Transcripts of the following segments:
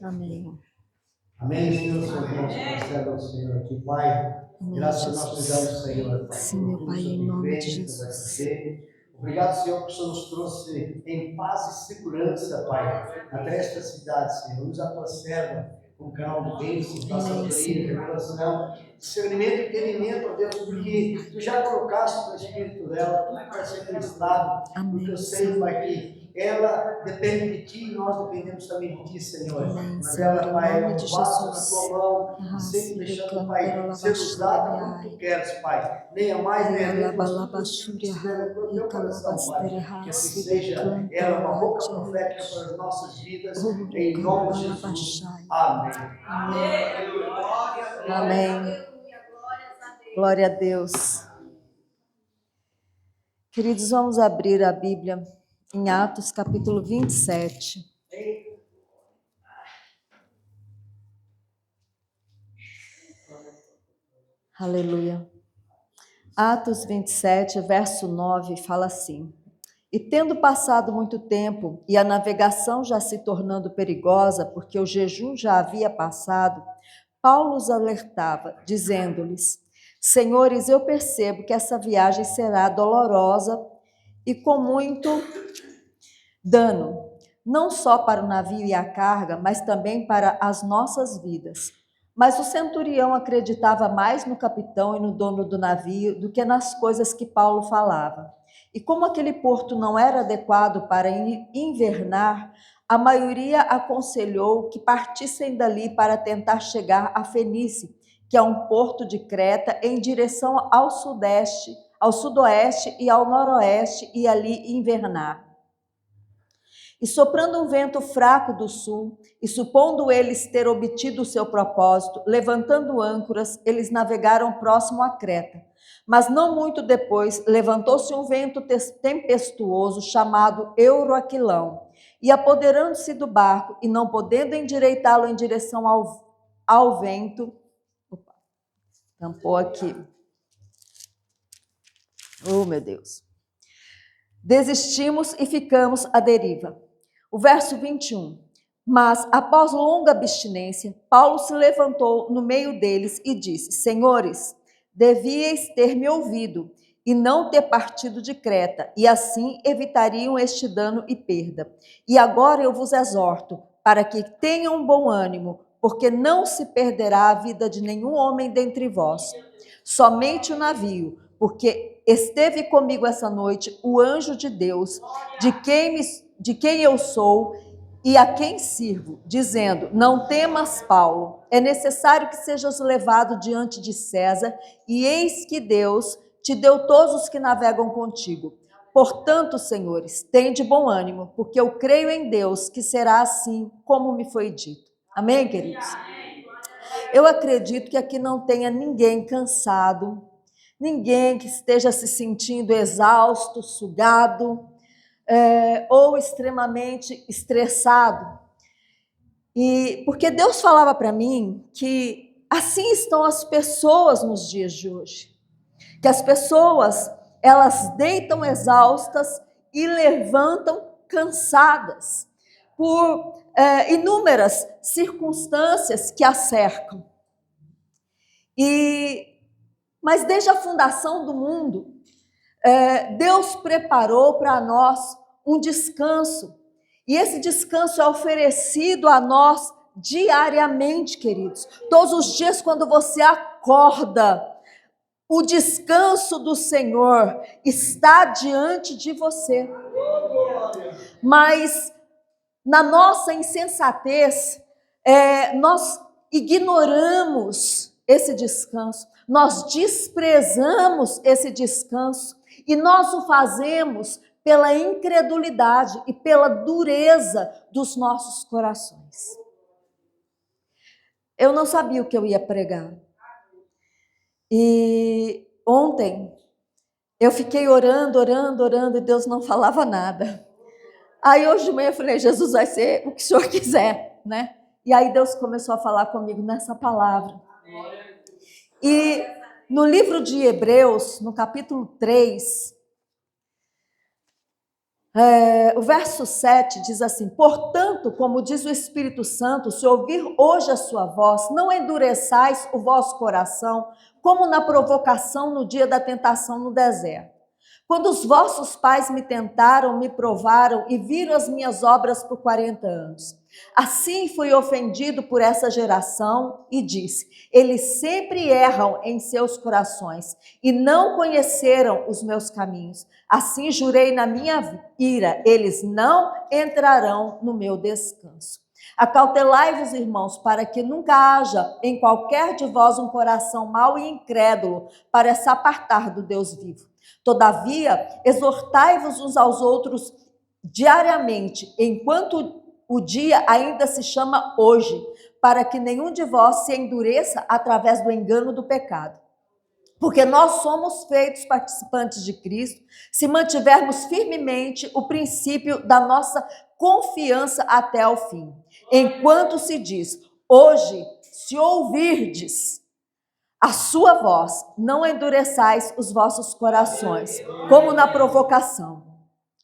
Amém. Amém, Senhor. Nosso parcelo ao Senhor aqui, Pai. Graças nós te damos, Senhor, Pai. Sim, meu Pai, em nome de Jesus. Obrigado, Senhor, que o Senhor nos trouxe em paz e segurança, Pai, até esta cidade, Senhor. Usa a tua serva com canal de bênção, da sabedoria, revelação, discernimento e entendimento, ó Deus, porque tu já colocaste no espírito dela tudo para ser ministrado. Porque eu sei, Pai, que ela depende de ti e nós dependemos também de ti, Senhor. Amém, Mas Senhor, ela, em Pai, nome é de um vaso na Jesus. tua mão, sempre deixando, Pai, ser usada como tu queres, Pai. Nem a mais, nem a menos, mas tudo aquilo que estiver no teu coração, Pai. Que assim seja ela uma boca profética para as nossas vidas, em nome de Jesus. Amém. Amém. Glória a Deus. Queridos, vamos abrir a Bíblia em Atos, capítulo 27. Aleluia. Atos 27, verso 9, fala assim: E tendo passado muito tempo, e a navegação já se tornando perigosa, porque o jejum já havia passado, Paulo os alertava, dizendo-lhes: Senhores, eu percebo que essa viagem será dolorosa e com muito dano, não só para o navio e a carga, mas também para as nossas vidas. Mas o centurião acreditava mais no capitão e no dono do navio do que nas coisas que Paulo falava. E como aquele porto não era adequado para invernar, a maioria aconselhou que partissem dali para tentar chegar a Fenícia, que é um porto de Creta, em direção ao sudeste, ao sudoeste e ao noroeste, e ali invernar. E soprando um vento fraco do sul, e supondo eles ter obtido o seu propósito, levantando âncoras, eles navegaram próximo a Creta. Mas não muito depois, levantou-se um vento tempestuoso chamado Euroaquilão, e apoderando-se do barco, e não podendo endireitá-lo em direção ao vento, tampou aqui. Oh, meu Deus. Desistimos e ficamos à deriva. O verso 21. Mas, após longa abstinência, Paulo se levantou no meio deles e disse: Senhores, devíeis ter me ouvido e não ter partido de Creta, e assim evitariam este dano e perda. E agora eu vos exorto, para que tenham bom ânimo, porque não se perderá a vida de nenhum homem dentre vós, somente o navio, porque esteve comigo essa noite o anjo de Deus, de quem eu sou e a quem sirvo, dizendo: Não temas, Paulo, é necessário que sejas levado diante de César, e eis que Deus te deu todos os que navegam contigo. Portanto, senhores, tende bom ânimo, porque eu creio em Deus que será assim como me foi dito. Amém, queridos? Eu acredito que aqui não tenha ninguém cansado, ninguém que esteja se sentindo exausto, sugado, ou extremamente estressado. E porque Deus falava para mim que assim estão as pessoas nos dias de hoje. Que as pessoas, elas deitam exaustas e levantam cansadas por inúmeras circunstâncias que as cercam. Mas desde a fundação do mundo, Deus preparou para nós um descanso. E esse descanso é oferecido a nós diariamente, queridos. Todos os dias, quando você acorda, o descanso do Senhor está diante de você. Mas, na nossa insensatez, nós ignoramos esse descanso, nós desprezamos esse descanso e nós o fazemos pela incredulidade e pela dureza dos nossos corações. Eu não sabia o que eu ia pregar. E ontem eu fiquei orando e Deus não falava nada. Aí hoje de manhã eu falei: Jesus, vai ser o que o Senhor quiser, né? E aí Deus começou a falar comigo nessa palavra. E no livro de Hebreus, no capítulo 3, O verso 7 diz assim: portanto, como diz o Espírito Santo, se ouvir hoje a sua voz, não endureçais o vosso coração, como na provocação no dia da tentação no deserto. Quando os vossos pais me tentaram, me provaram e viram as minhas obras por 40 anos. Assim fui ofendido por essa geração e disse: eles sempre erram em seus corações e não conheceram os meus caminhos. Assim jurei na minha ira: eles não entrarão no meu descanso. Acautelai-vos, irmãos, para que nunca haja em qualquer de vós um coração mau e incrédulo para se apartar do Deus vivo. Todavia, exortai-vos uns aos outros diariamente, enquanto o dia ainda se chama hoje, para que nenhum de vós se endureça através do engano do pecado. Porque nós somos feitos participantes de Cristo, se mantivermos firmemente o princípio da nossa confiança até o fim. Enquanto se diz: hoje, se ouvirdes a sua voz, não endureçais os vossos corações, como na provocação.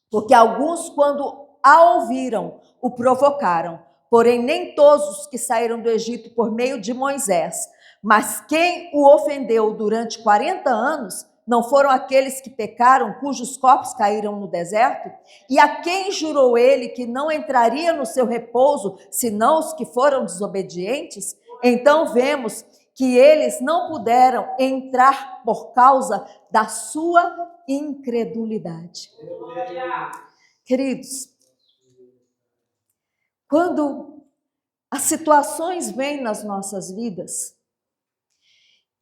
Porque alguns, quando a ouviram, o provocaram. Porém, nem todos os que saíram do Egito por meio de Moisés. Mas quem o ofendeu durante 40 anos, não foram aqueles que pecaram, cujos corpos caíram no deserto? E a quem jurou ele que não entraria no seu repouso, senão os que foram desobedientes? Então vemos que eles não puderam entrar por causa da sua incredulidade. Queridos, quando as situações vêm nas nossas vidas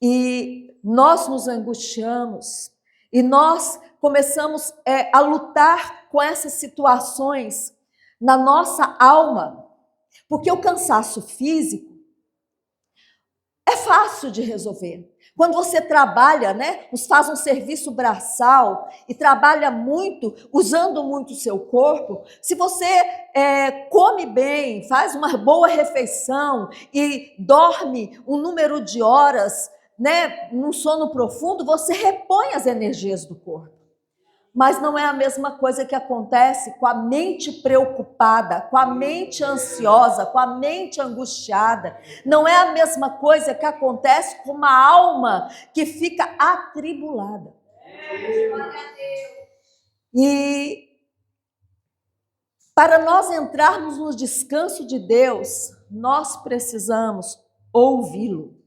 e nós nos angustiamos e nós começamos a lutar com essas situações na nossa alma, porque o cansaço físico é fácil de resolver. Quando você trabalha, faz um serviço braçal e trabalha muito, usando muito o seu corpo, se você come bem, faz uma boa refeição e dorme um número de horas, num sono profundo, você repõe as energias do corpo. Mas não é a mesma coisa que acontece com a mente preocupada, com a mente ansiosa, com a mente angustiada. Não é a mesma coisa que acontece com uma alma que fica atribulada. E para nós entrarmos no descanso de Deus, nós precisamos ouvi-lo.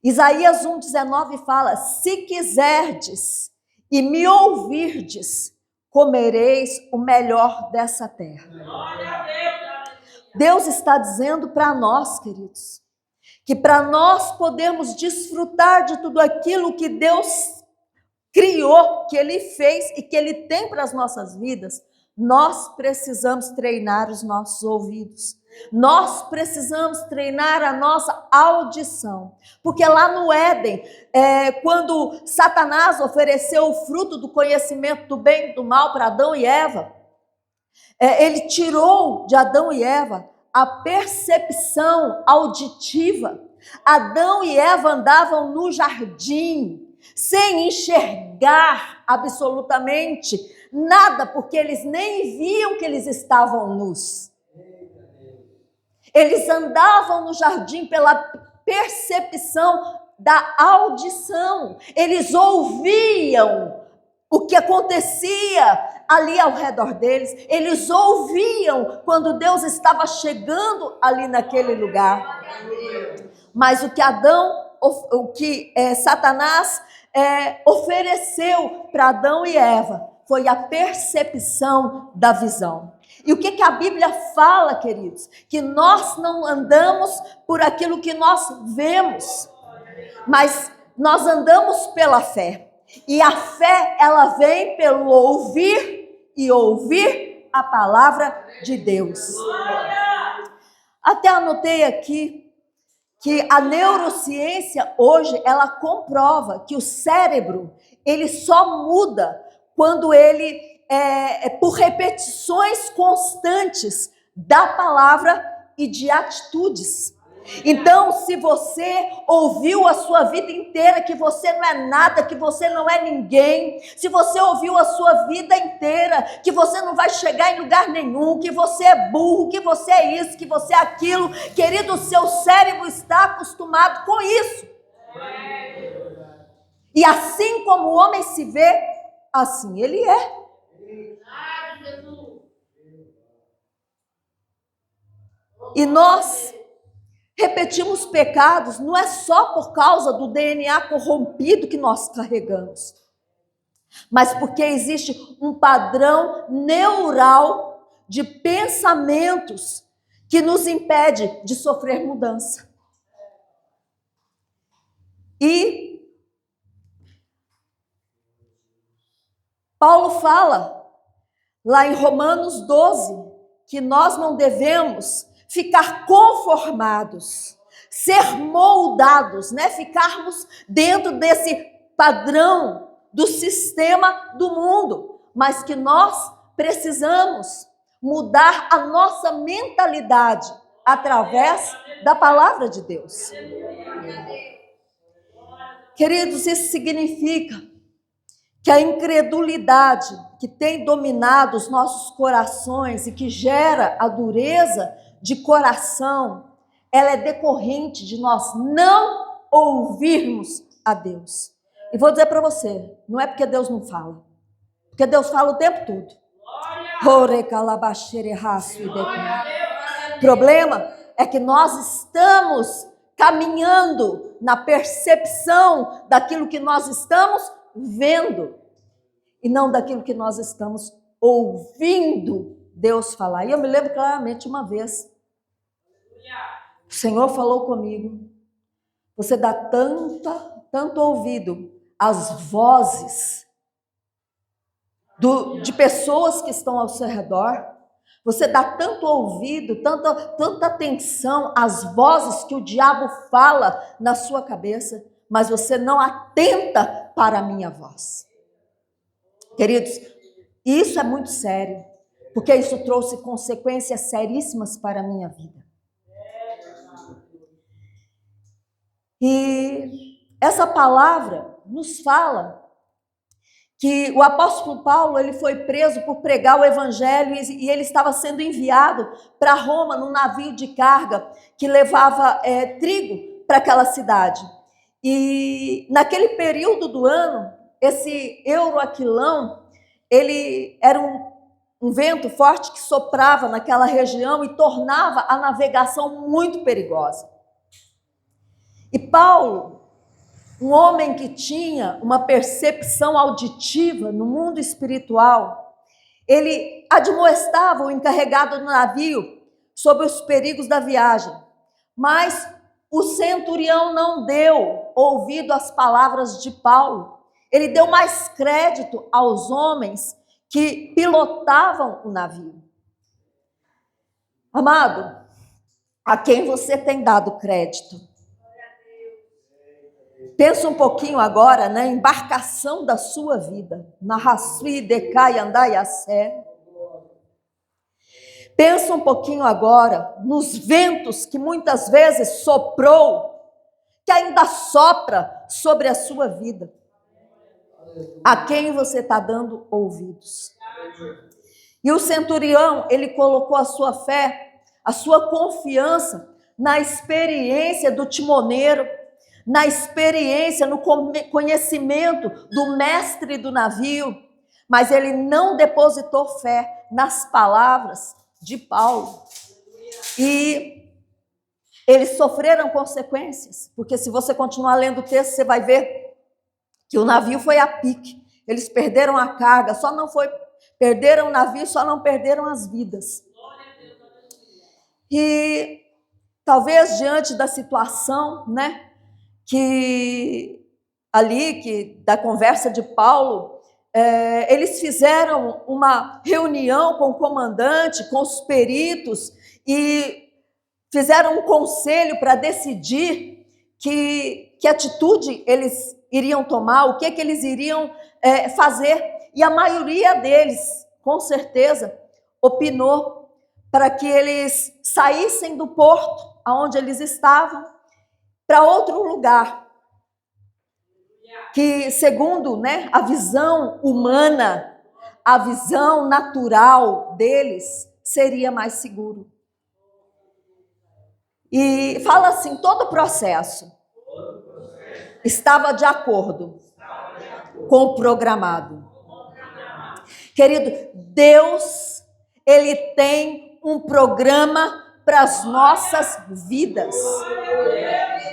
Isaías 1,19 fala: se quiserdes e me ouvirdes, comereis o melhor dessa terra. Deus está dizendo para nós, queridos, que para nós podermos desfrutar de tudo aquilo que Deus criou, que Ele fez e que Ele tem para as nossas vidas, nós precisamos treinar os nossos ouvidos. Nós precisamos treinar a nossa audição, porque lá no Éden, quando Satanás ofereceu o fruto do conhecimento do bem e do mal para Adão e Eva, ele tirou de Adão e Eva a percepção auditiva. Adão e Eva andavam no jardim sem enxergar absolutamente nada, porque eles nem viam que eles estavam nus. Eles andavam no jardim pela percepção da audição. Eles ouviam o que acontecia ali ao redor deles. Eles ouviam quando Deus estava chegando ali naquele lugar. Mas o que Satanás ofereceu para Adão e Eva foi a percepção da visão. E o que a Bíblia fala, queridos? Que nós não andamos por aquilo que nós vemos, mas nós andamos pela fé. E a fé, ela vem pelo ouvir e ouvir a palavra de Deus. Até anotei aqui que a neurociência hoje, ela comprova que o cérebro, ele só muda quando ele por repetições constantes da palavra e de atitudes. Então, se você ouviu a sua vida inteira que você não é nada, que você não é ninguém, se você ouviu a sua vida inteira que você não vai chegar em lugar nenhum, que você é burro, que você é isso, que você é aquilo, querido, o seu cérebro está acostumado com isso. E assim como o homem se vê, assim ele é. E nós repetimos pecados, não é só por causa do DNA corrompido que nós carregamos, mas porque existe um padrão neural de pensamentos que nos impede de sofrer mudança. E Paulo fala lá em Romanos 12 que nós não devemos ficar conformados, ser moldados, né? Ficarmos dentro desse padrão do sistema do mundo, mas que nós precisamos mudar a nossa mentalidade através da palavra de Deus. Queridos, isso significa que a incredulidade que tem dominado os nossos corações e que gera a dureza de coração, ela é decorrente de nós não ouvirmos a Deus. E vou dizer para você, não é porque Deus não fala, porque Deus fala o tempo todo. O problema é que nós estamos caminhando na percepção daquilo que nós estamos vendo e não daquilo que nós estamos ouvindo Deus falar. E eu me lembro claramente uma vez, o Senhor falou comigo: você dá tanto ouvido às vozes de pessoas que estão ao seu redor, você dá tanto ouvido, tanta atenção às vozes que o diabo fala na sua cabeça, mas você não atenta para a minha voz. Queridos, isso é muito sério, porque isso trouxe consequências seríssimas para a minha vida. E essa palavra nos fala que o apóstolo Paulo, ele foi preso por pregar o evangelho e ele estava sendo enviado para Roma num navio de carga que levava trigo para aquela cidade. E naquele período do ano, esse Euroaquilão, ele era um vento forte que soprava naquela região e tornava a navegação muito perigosa. E Paulo, um homem que tinha uma percepção auditiva no mundo espiritual, ele admoestava o encarregado do navio sobre os perigos da viagem, mas o centurião não deu ouvido às palavras de Paulo. Ele deu mais crédito aos homens que pilotavam o navio. Amado, a quem você tem dado crédito? Pensa um pouquinho agora na embarcação da sua vida, na Rasui Decai Andaiassé. Pensa um pouquinho agora nos ventos que muitas vezes soprou, que ainda sopra sobre a sua vida. A quem você está dando ouvidos? E o centurião, ele colocou a sua fé, a sua confiança na experiência do timoneiro, na experiência, no conhecimento do mestre do navio, mas ele não depositou fé nas palavras de Paulo. E eles sofreram consequências, porque se você continuar lendo o texto, você vai ver que o navio foi a pique. Eles perderam a carga, perderam o navio, só não perderam as vidas. E talvez diante da situação, né, da conversa de Paulo, eles fizeram uma reunião com o comandante, com os peritos, e fizeram um conselho para decidir que atitude eles iriam tomar, o que eles iriam fazer. E a maioria deles, com certeza, opinou para que eles saíssem do porto aonde eles estavam para outro lugar, que segundo, né, a visão humana, a visão natural deles, seria mais seguro. E fala assim, todo o processo estava de acordo com o programado. Querido, Deus, Ele tem um programa para as nossas vidas.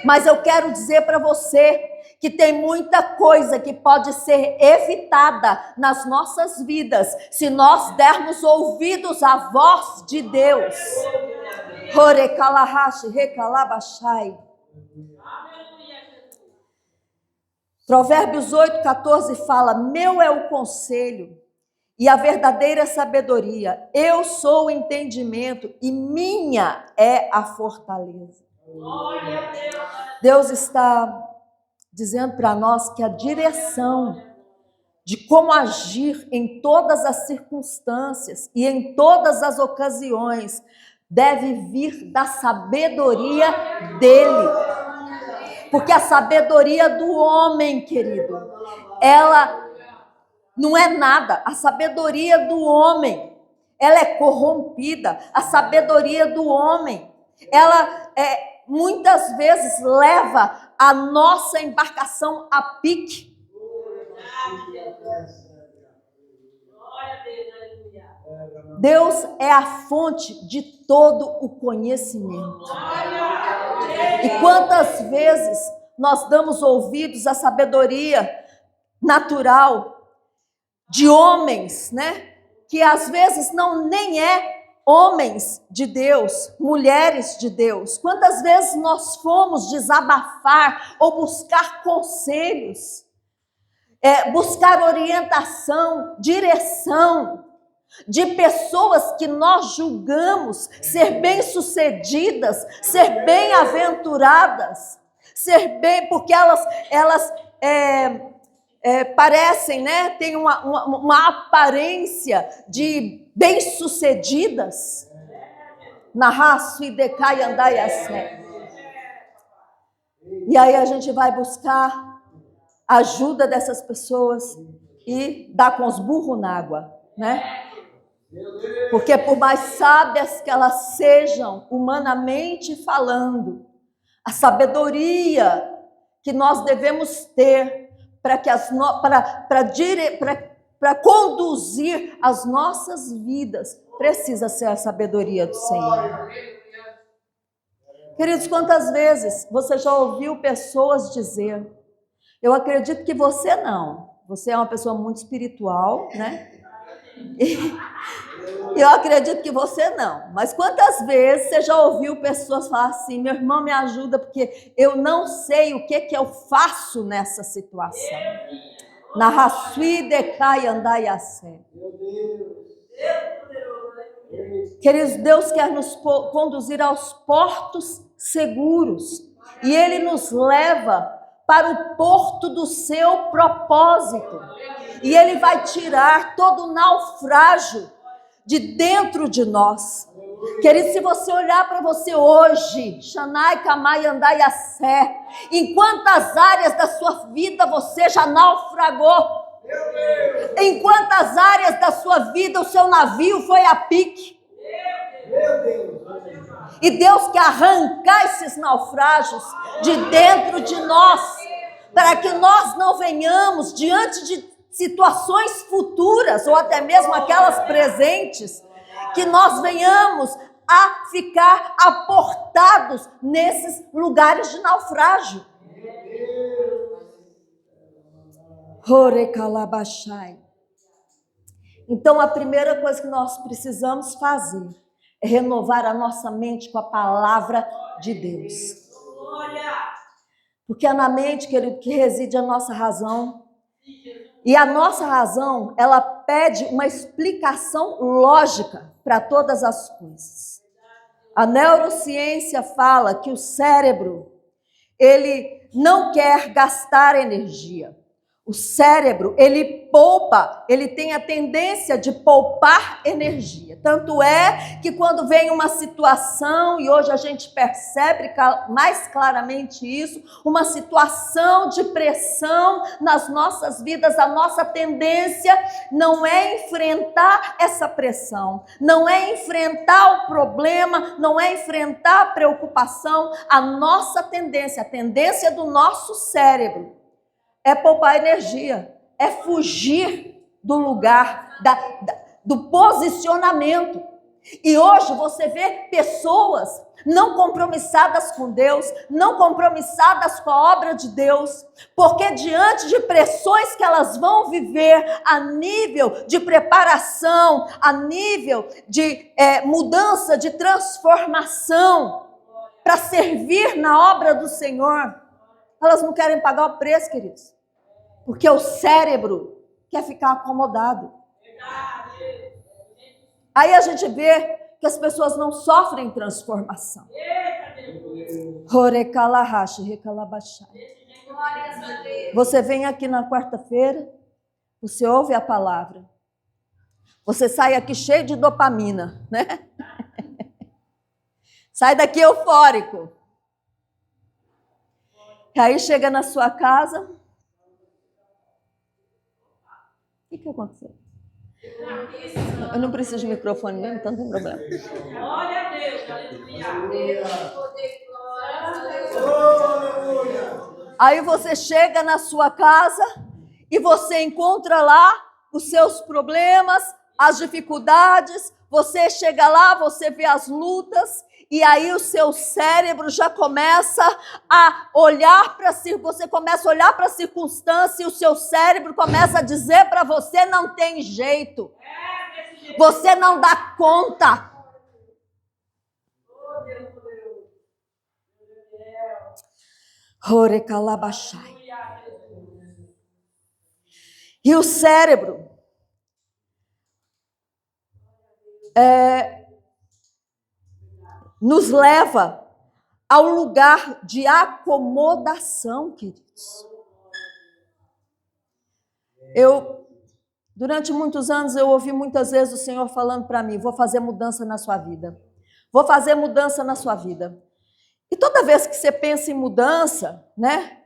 Mas eu quero dizer para você que tem muita coisa que pode ser evitada nas nossas vidas se nós dermos ouvidos à voz de Deus. Provérbios 8:14 fala: meu é o conselho e a verdadeira sabedoria, eu sou o entendimento e minha é a fortaleza. Deus está dizendo para nós que a direção de como agir em todas as circunstâncias e em todas as ocasiões deve vir da sabedoria dele. Porque a sabedoria do homem, querido, ela não é nada. A sabedoria do homem, ela é corrompida. A sabedoria do homem, ela muitas vezes leva a nossa embarcação a pique. Deus é a fonte de todo o conhecimento. E quantas vezes nós damos ouvidos à sabedoria natural de homens, né? Que às vezes não nem é homens de Deus, mulheres de Deus. Quantas vezes nós fomos desabafar ou buscar conselhos, buscar orientação, direção de pessoas que nós julgamos ser bem-sucedidas, ser bem-aventuradas, ser bem, porque elas parecem, né, tem uma aparência de bem-sucedidas. Na raça e decai andai assim. E aí a gente vai buscar a ajuda dessas pessoas e dá com os burros na água, né? Porque por mais sábias que elas sejam, humanamente falando, a sabedoria que nós devemos ter para conduzir as nossas vidas precisa ser a sabedoria do Senhor. Queridos, quantas vezes você já ouviu pessoas dizer, eu acredito que você não, você é uma pessoa muito espiritual, né? Eu acredito que você não, mas quantas vezes você já ouviu pessoas falar assim, meu irmão, me ajuda porque eu não sei o que eu faço nessa situação. Na raçui decai andai assim. Queridos, Deus quer nos conduzir aos portos seguros e Ele nos leva para o porto do seu propósito. E Ele vai tirar todo o naufrágio de dentro de nós. Querido, se você olhar para você hoje, Xanai, Kamai, Andai, Assé, em quantas áreas da sua vida você já naufragou? Em quantas áreas da sua vida o seu navio foi a pique? E Deus quer arrancar esses naufrágios de dentro de nós, para que nós não venhamos diante de situações futuras, ou até mesmo aquelas presentes, que nós venhamos a ficar aportados nesses lugares de naufrágio. Então, a primeira coisa que nós precisamos fazer é renovar a nossa mente com a palavra de Deus. Porque é na mente, querido, que reside a nossa razão. E a nossa razão, ela pede uma explicação lógica para todas as coisas. A neurociência fala que o cérebro, ele não quer gastar energia. O cérebro, ele poupa, ele tem a tendência de poupar energia. Tanto é que quando vem uma situação, e hoje a gente percebe mais claramente isso, uma situação de pressão nas nossas vidas, a nossa tendência não é enfrentar essa pressão, não é enfrentar o problema, não é enfrentar a preocupação. A nossa tendência, a tendência do nosso cérebro, é poupar energia, é fugir do lugar, do posicionamento. E hoje você vê pessoas não compromissadas com Deus, não compromissadas com a obra de Deus, porque diante de pressões que elas vão viver a nível de preparação, a nível de mudança, de transformação, para servir na obra do Senhor, elas não querem pagar o preço, queridos. Porque o cérebro quer ficar acomodado. Aí a gente vê que as pessoas não sofrem transformação. Você vem aqui na quarta-feira, você ouve a palavra. Você sai aqui cheio de dopamina, né? Sai daqui eufórico. E aí chega na sua casa. O que aconteceu? Eu não preciso de microfone mesmo, então não tem problema. Glória a Deus, aleluia. Aí você chega na sua casa e você encontra lá os seus problemas, as dificuldades. Você chega lá, você vê as lutas. E aí o seu cérebro já começa a olhar para si, você começa a olhar para a circunstância e o seu cérebro começa a dizer para você: não tem jeito, você não dá conta. E o cérebro nos leva ao lugar de acomodação, queridos. Durante muitos anos, eu ouvi muitas vezes o Senhor falando para mim: vou fazer mudança na sua vida. Vou fazer mudança na sua vida. E toda vez que você pensa em mudança, né?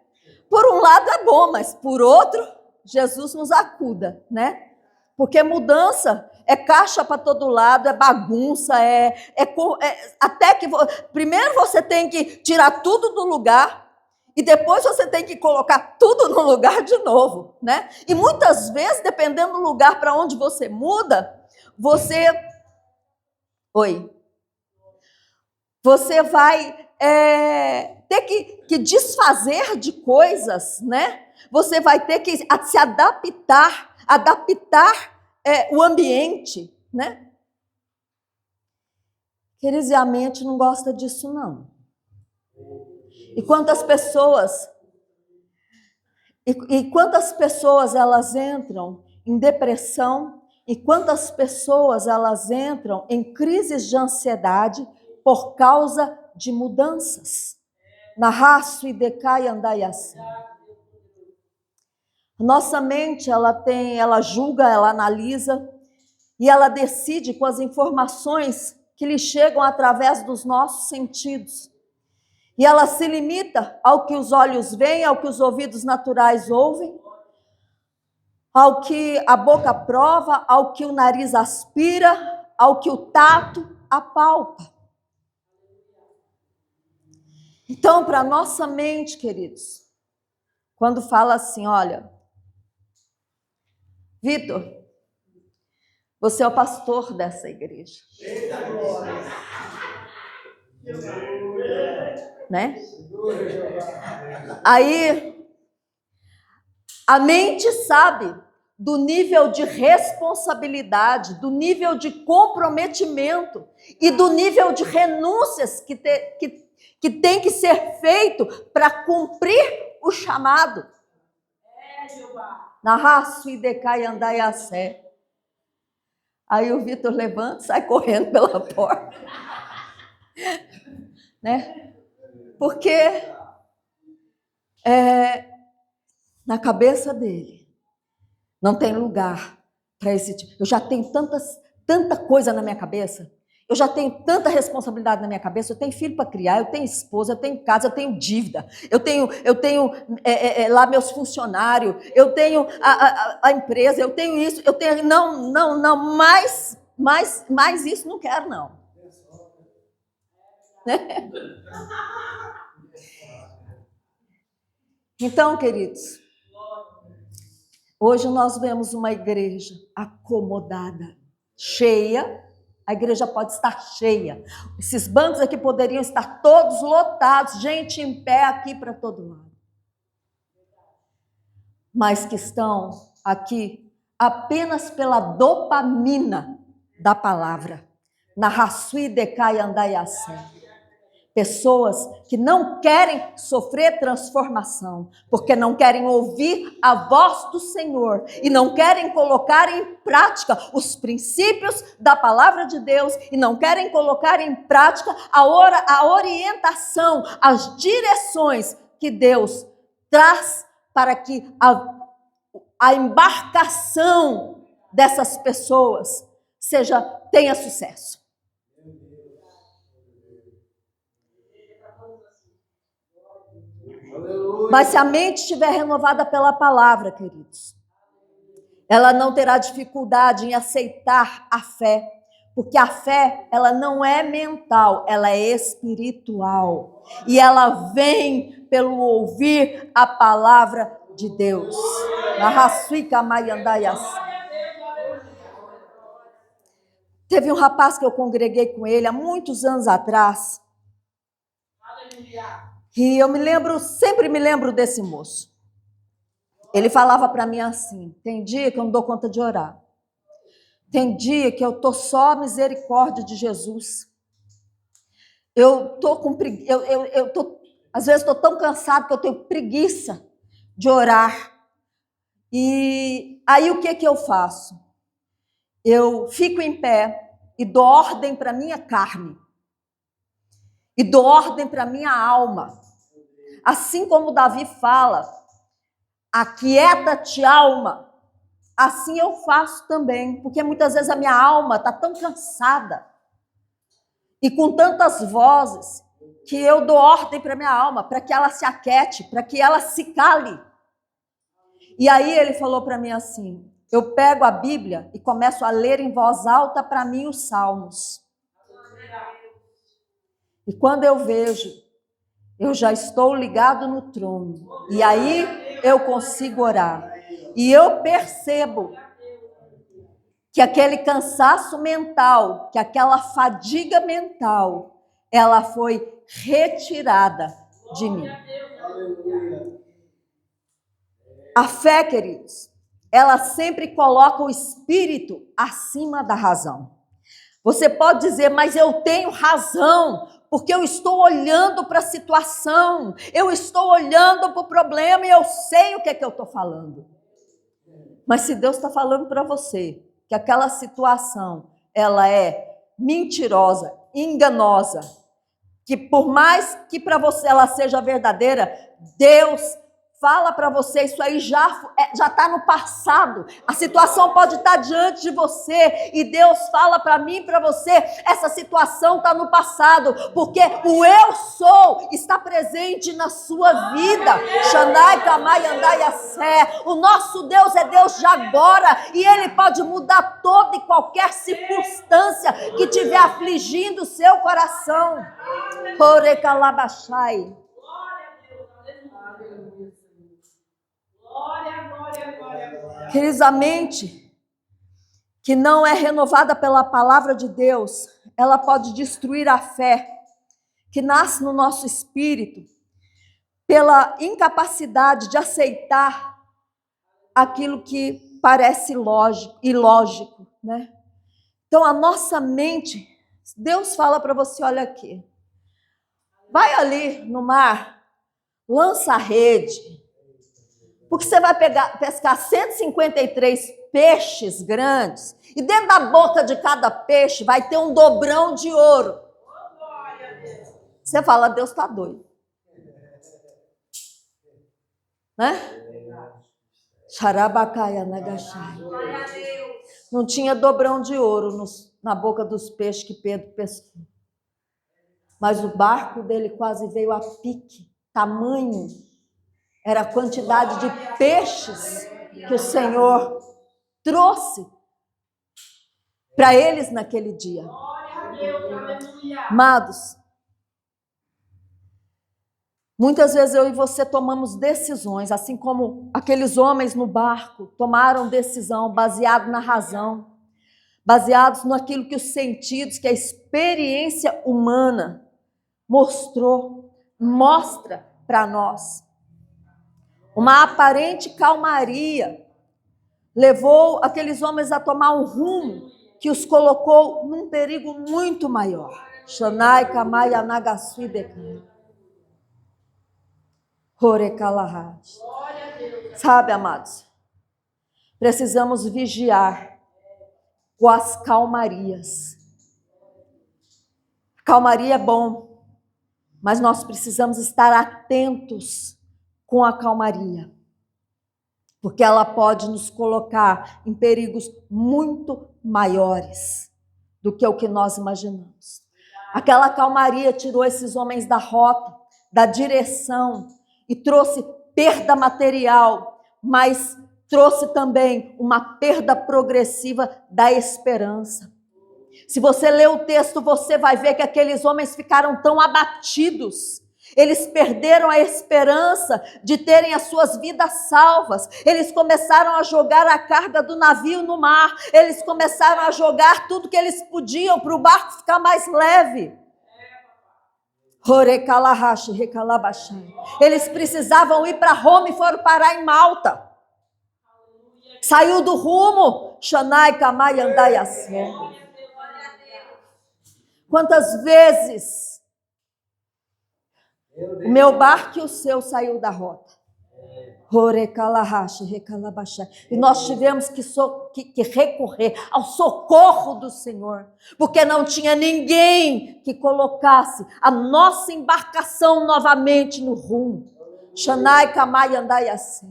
Por um lado é bom, mas por outro, Jesus nos acuda, né? Porque mudança é caixa para todo lado, é bagunça, até que primeiro você tem que tirar tudo do lugar e depois você tem que colocar tudo no lugar de novo, né? E muitas vezes, dependendo do lugar para onde você muda, você vai ter que desfazer de coisas, né? Você vai ter que se adaptar o ambiente, né? Queridos, a mente não gosta disso, não. E quantas pessoas elas entram em depressão, e quantas pessoas elas entram em crises de ansiedade por causa de mudanças. Narraço e decai andaiação. Nossa mente, ela julga, ela analisa e ela decide com as informações que lhe chegam através dos nossos sentidos. E ela se limita ao que os olhos veem, ao que os ouvidos naturais ouvem, ao que a boca prova, ao que o nariz aspira, ao que o tato apalpa. Então, para a nossa mente, queridos, quando fala assim: olha, Vitor, você é o pastor dessa igreja. Né? Aí, a mente sabe do nível de responsabilidade, do nível de comprometimento e do nível de renúncias que tem que ser feito para cumprir o chamado. Na raça e decai andai a sé. Aí o Vitor levanta, sai correndo pela porta. Né? Porque na cabeça dele, não tem lugar para esse tipo. Eu já tenho tanta coisa na minha cabeça. Eu já tenho tanta responsabilidade na minha cabeça. Eu tenho filho para criar, eu tenho esposa, eu tenho casa, eu tenho dívida. Eu tenho lá meus funcionários, eu tenho a empresa, eu tenho isso, eu tenho... Não, mais isso não quero, não. Então, queridos, hoje nós vemos uma igreja acomodada, cheia. A igreja pode estar cheia. Esses bancos aqui poderiam estar todos lotados, gente em pé aqui para todo lado. Mas que estão aqui apenas pela dopamina da palavra. Na Rassui Decai Andaiacé. Pessoas que não querem sofrer transformação, porque não querem ouvir a voz do Senhor e não querem colocar em prática os princípios da palavra de Deus e não querem colocar em prática a orientação, as direções que Deus traz para que a embarcação dessas pessoas tenha sucesso. Mas se a mente estiver renovada pela palavra, queridos, ela não terá dificuldade em aceitar a fé, porque a fé, ela não é mental, ela é espiritual. E ela vem pelo ouvir a palavra de Deus. Teve um rapaz que eu congreguei com ele há muitos anos atrás. E eu sempre me lembro desse moço. Ele falava para mim assim: tem dia que eu não dou conta de orar. Tem dia que eu tô só a misericórdia de Jesus. Eu tô com às vezes estou tão cansado que eu tenho preguiça de orar. E aí o que eu faço? Eu fico em pé e dou ordem para minha carne. E dou ordem para minha alma. Assim como Davi fala, aquieta-te, alma. Assim eu faço também, porque muitas vezes a minha alma está tão cansada e com tantas vozes que eu dou ordem para minha alma, para que ela se aquiete, para que ela se cale. E aí ele falou para mim assim, eu pego a Bíblia e começo a ler em voz alta para mim os salmos. E quando eu vejo, eu já estou ligado no trono. E aí eu consigo orar. E eu percebo que aquele cansaço mental, que aquela fadiga mental, ela foi retirada de mim. A fé, queridos, ela sempre coloca o espírito acima da razão. Você pode dizer, mas eu tenho razão, porque eu estou olhando para a situação, eu estou olhando para o problema e eu sei o que é que eu estou falando. Mas se Deus está falando para você que aquela situação, ela é mentirosa, enganosa, que por mais que para você ela seja verdadeira, Deus fala para você, isso aí já está no passado. A situação pode estar diante de você e Deus fala para mim e para você, essa situação está no passado, porque o eu sou está presente na sua vida. Xanai, Kamai, Andai, Assé. O nosso Deus é Deus de agora e Ele pode mudar toda e qualquer circunstância que estiver afligindo o seu coração. Orecalabachai. Queridos, a mente que não é renovada pela palavra de Deus, ela pode destruir a fé que nasce no nosso espírito pela incapacidade de aceitar aquilo que parece ilógico, né? Então a nossa mente, Deus fala para você, olha aqui, vai ali no mar, lança a rede, porque você vai pescar 153 peixes grandes, e dentro da boca de cada peixe vai ter um dobrão de ouro. Você fala, Deus está doido. né? Xarabacaia Nagachai. Não tinha dobrão de ouro na boca dos peixes que Pedro pescou. Mas o barco dele quase veio a pique. Tamanho era a quantidade de peixes que o Senhor trouxe para eles naquele dia. Amados, muitas vezes eu e você tomamos decisões, assim como aqueles homens no barco tomaram decisão baseado na razão, baseados naquilo que os sentidos, que a experiência humana mostra para nós. Uma aparente calmaria levou aqueles homens a tomar um rumo que os colocou num perigo muito maior. Shanai Kamai Anagasui Bekai. Horekalahaj. Sabe, amados, precisamos vigiar com as calmarias. Calmaria é bom, mas nós precisamos estar atentos com a calmaria, porque ela pode nos colocar em perigos muito maiores do que o que nós imaginamos. Aquela calmaria tirou esses homens da rota, da direção, e trouxe perda material, mas trouxe também uma perda progressiva da esperança. Se você ler o texto, você vai ver que aqueles homens ficaram tão abatidos. Eles perderam a esperança de terem as suas vidas salvas. Eles começaram a jogar a carga do navio no mar. Eles começaram a jogar tudo que eles podiam para o barco ficar mais leve. Eles precisavam ir para Roma e foram parar em Malta. Saiu do rumo. Quantas vezes o meu barco e o seu saiu da rota? E nós tivemos que recorrer ao socorro do Senhor, porque não tinha ninguém que colocasse a nossa embarcação novamente no rumo. Shanai Kamai Andaiase.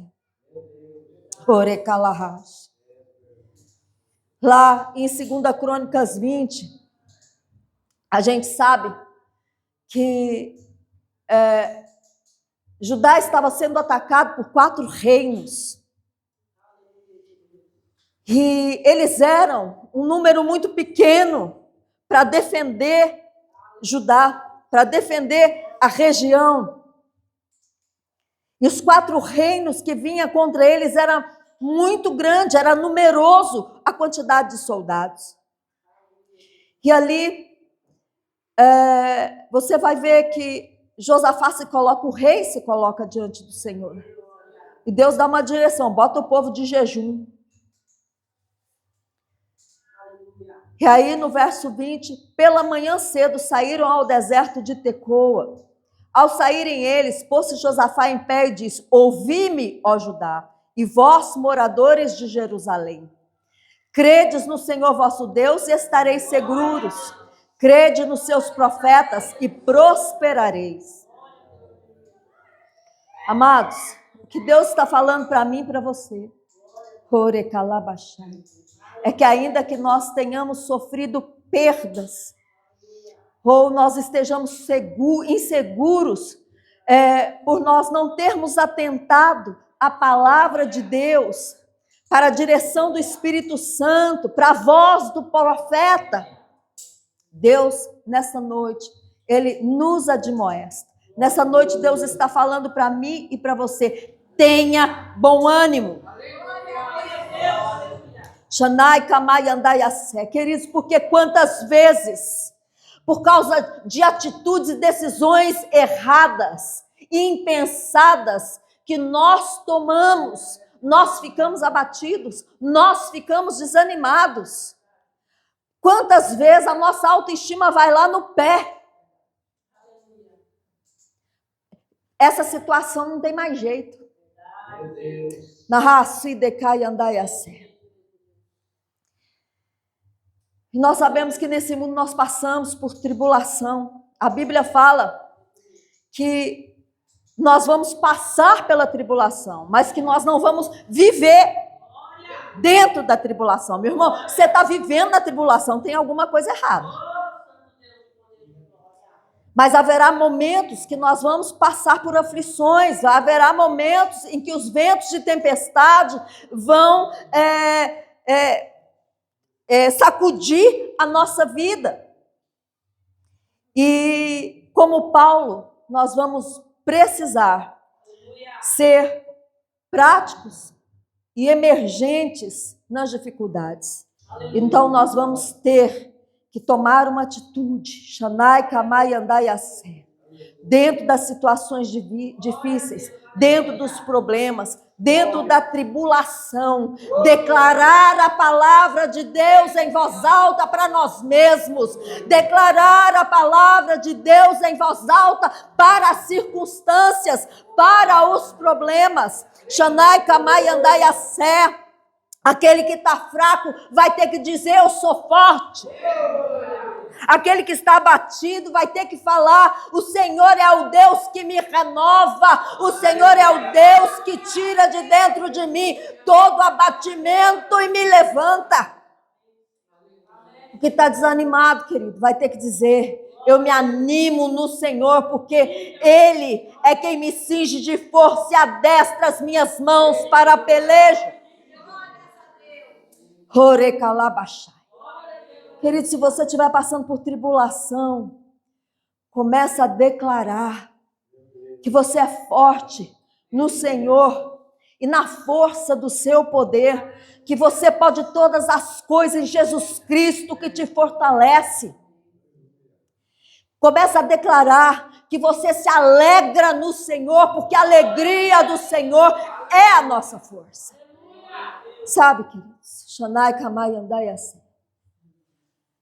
Lá em 2 Crônicas 20, a gente sabe que Judá estava sendo atacado por 4 reinos. E eles eram um número muito pequeno para defender Judá, para defender a região. E os 4 reinos que vinham contra eles era muito grande, era numeroso a quantidade de soldados. E ali você vai ver que Josafá o rei se coloca diante do Senhor. E Deus dá uma direção, bota o povo de jejum. E aí no verso 20, pela manhã cedo saíram ao deserto de Tecoa. Ao saírem eles, pôs-se Josafá em pé e disse: ouvi-me, ó Judá, e vós, moradores de Jerusalém. Credes no Senhor vosso Deus e estareis seguros. Crede nos seus profetas e prosperareis. Amados, o que Deus está falando para mim e para você, é que ainda que nós tenhamos sofrido perdas, ou nós estejamos inseguros, por nós não termos atentado à palavra de Deus, para a direção do Espírito Santo, para a voz do profeta, Deus, nessa noite, Ele nos admoesta. Nessa noite, Deus está falando para mim e para você: tenha bom ânimo. Shanai Kamai Andaiase. Queridos, porque quantas vezes, por causa de atitudes e decisões erradas e impensadas que nós tomamos, nós ficamos abatidos, nós ficamos desanimados. Quantas vezes a nossa autoestima vai lá no pé? Essa situação não tem mais jeito. E nós sabemos que nesse mundo nós passamos por tribulação. A Bíblia fala que nós vamos passar pela tribulação, mas que nós não vamos viver dentro da tribulação. Meu irmão, você está vivendo na tribulação, tem alguma coisa errada. Mas haverá momentos que nós vamos passar por aflições, haverá momentos em que os ventos de tempestade vão sacudir a nossa vida. E como Paulo, nós vamos precisar ser práticos e emergentes nas dificuldades. Então nós vamos ter que tomar uma atitude, Shanai, Kamai, Andai, Assé, dentro das situações difíceis, dentro dos problemas, dentro da tribulação, declarar a palavra de Deus em voz alta para nós mesmos, declarar a palavra de Deus em voz alta para as circunstâncias, para os problemas. Shanai, Kamai, Andai, Assé. Aquele que está fraco vai ter que dizer, eu sou forte. Aquele que está abatido vai ter que falar, o Senhor é o Deus que me renova, o Senhor é o Deus que tira de dentro de mim todo abatimento e me levanta. O que está desanimado, querido, vai ter que dizer, eu me animo no Senhor, porque Ele é quem me cinge de força e adestra as minhas mãos para a peleja. Querido, se você estiver passando por tribulação, começa a declarar que você é forte no Senhor e na força do seu poder, que você pode todas as coisas em Jesus Cristo que te fortalece. Começa a declarar que você se alegra no Senhor, porque a alegria do Senhor é a nossa força. Sabe, queridos? Shanai, Kamai, Andai, Assé.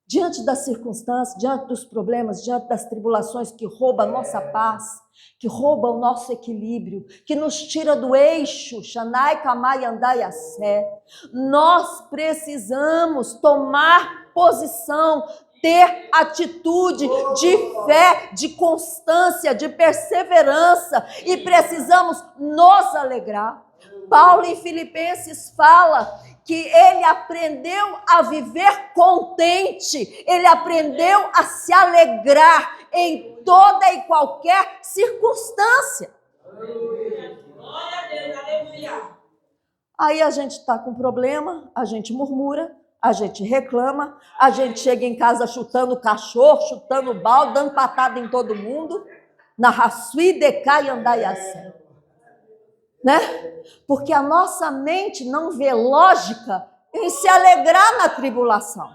Diante das circunstâncias, diante dos problemas, diante das tribulações que roubam a nossa paz, que roubam o nosso equilíbrio, que nos tira do eixo, Shanai, Kamai, Andai, Assé, nós precisamos tomar posição, ter atitude de fé, de constância, de perseverança, e precisamos nos alegrar. Paulo em Filipenses fala que ele aprendeu a viver contente, ele aprendeu a se alegrar em toda e qualquer circunstância. Glória a Deus, aleluia. Aí a gente está com problema, a gente murmura, a gente reclama, a gente chega em casa chutando o cachorro, chutando o balde, dando patada em todo mundo, na raçui, decai, andai assim. Né? Porque a nossa mente não vê lógica em se alegrar na tribulação.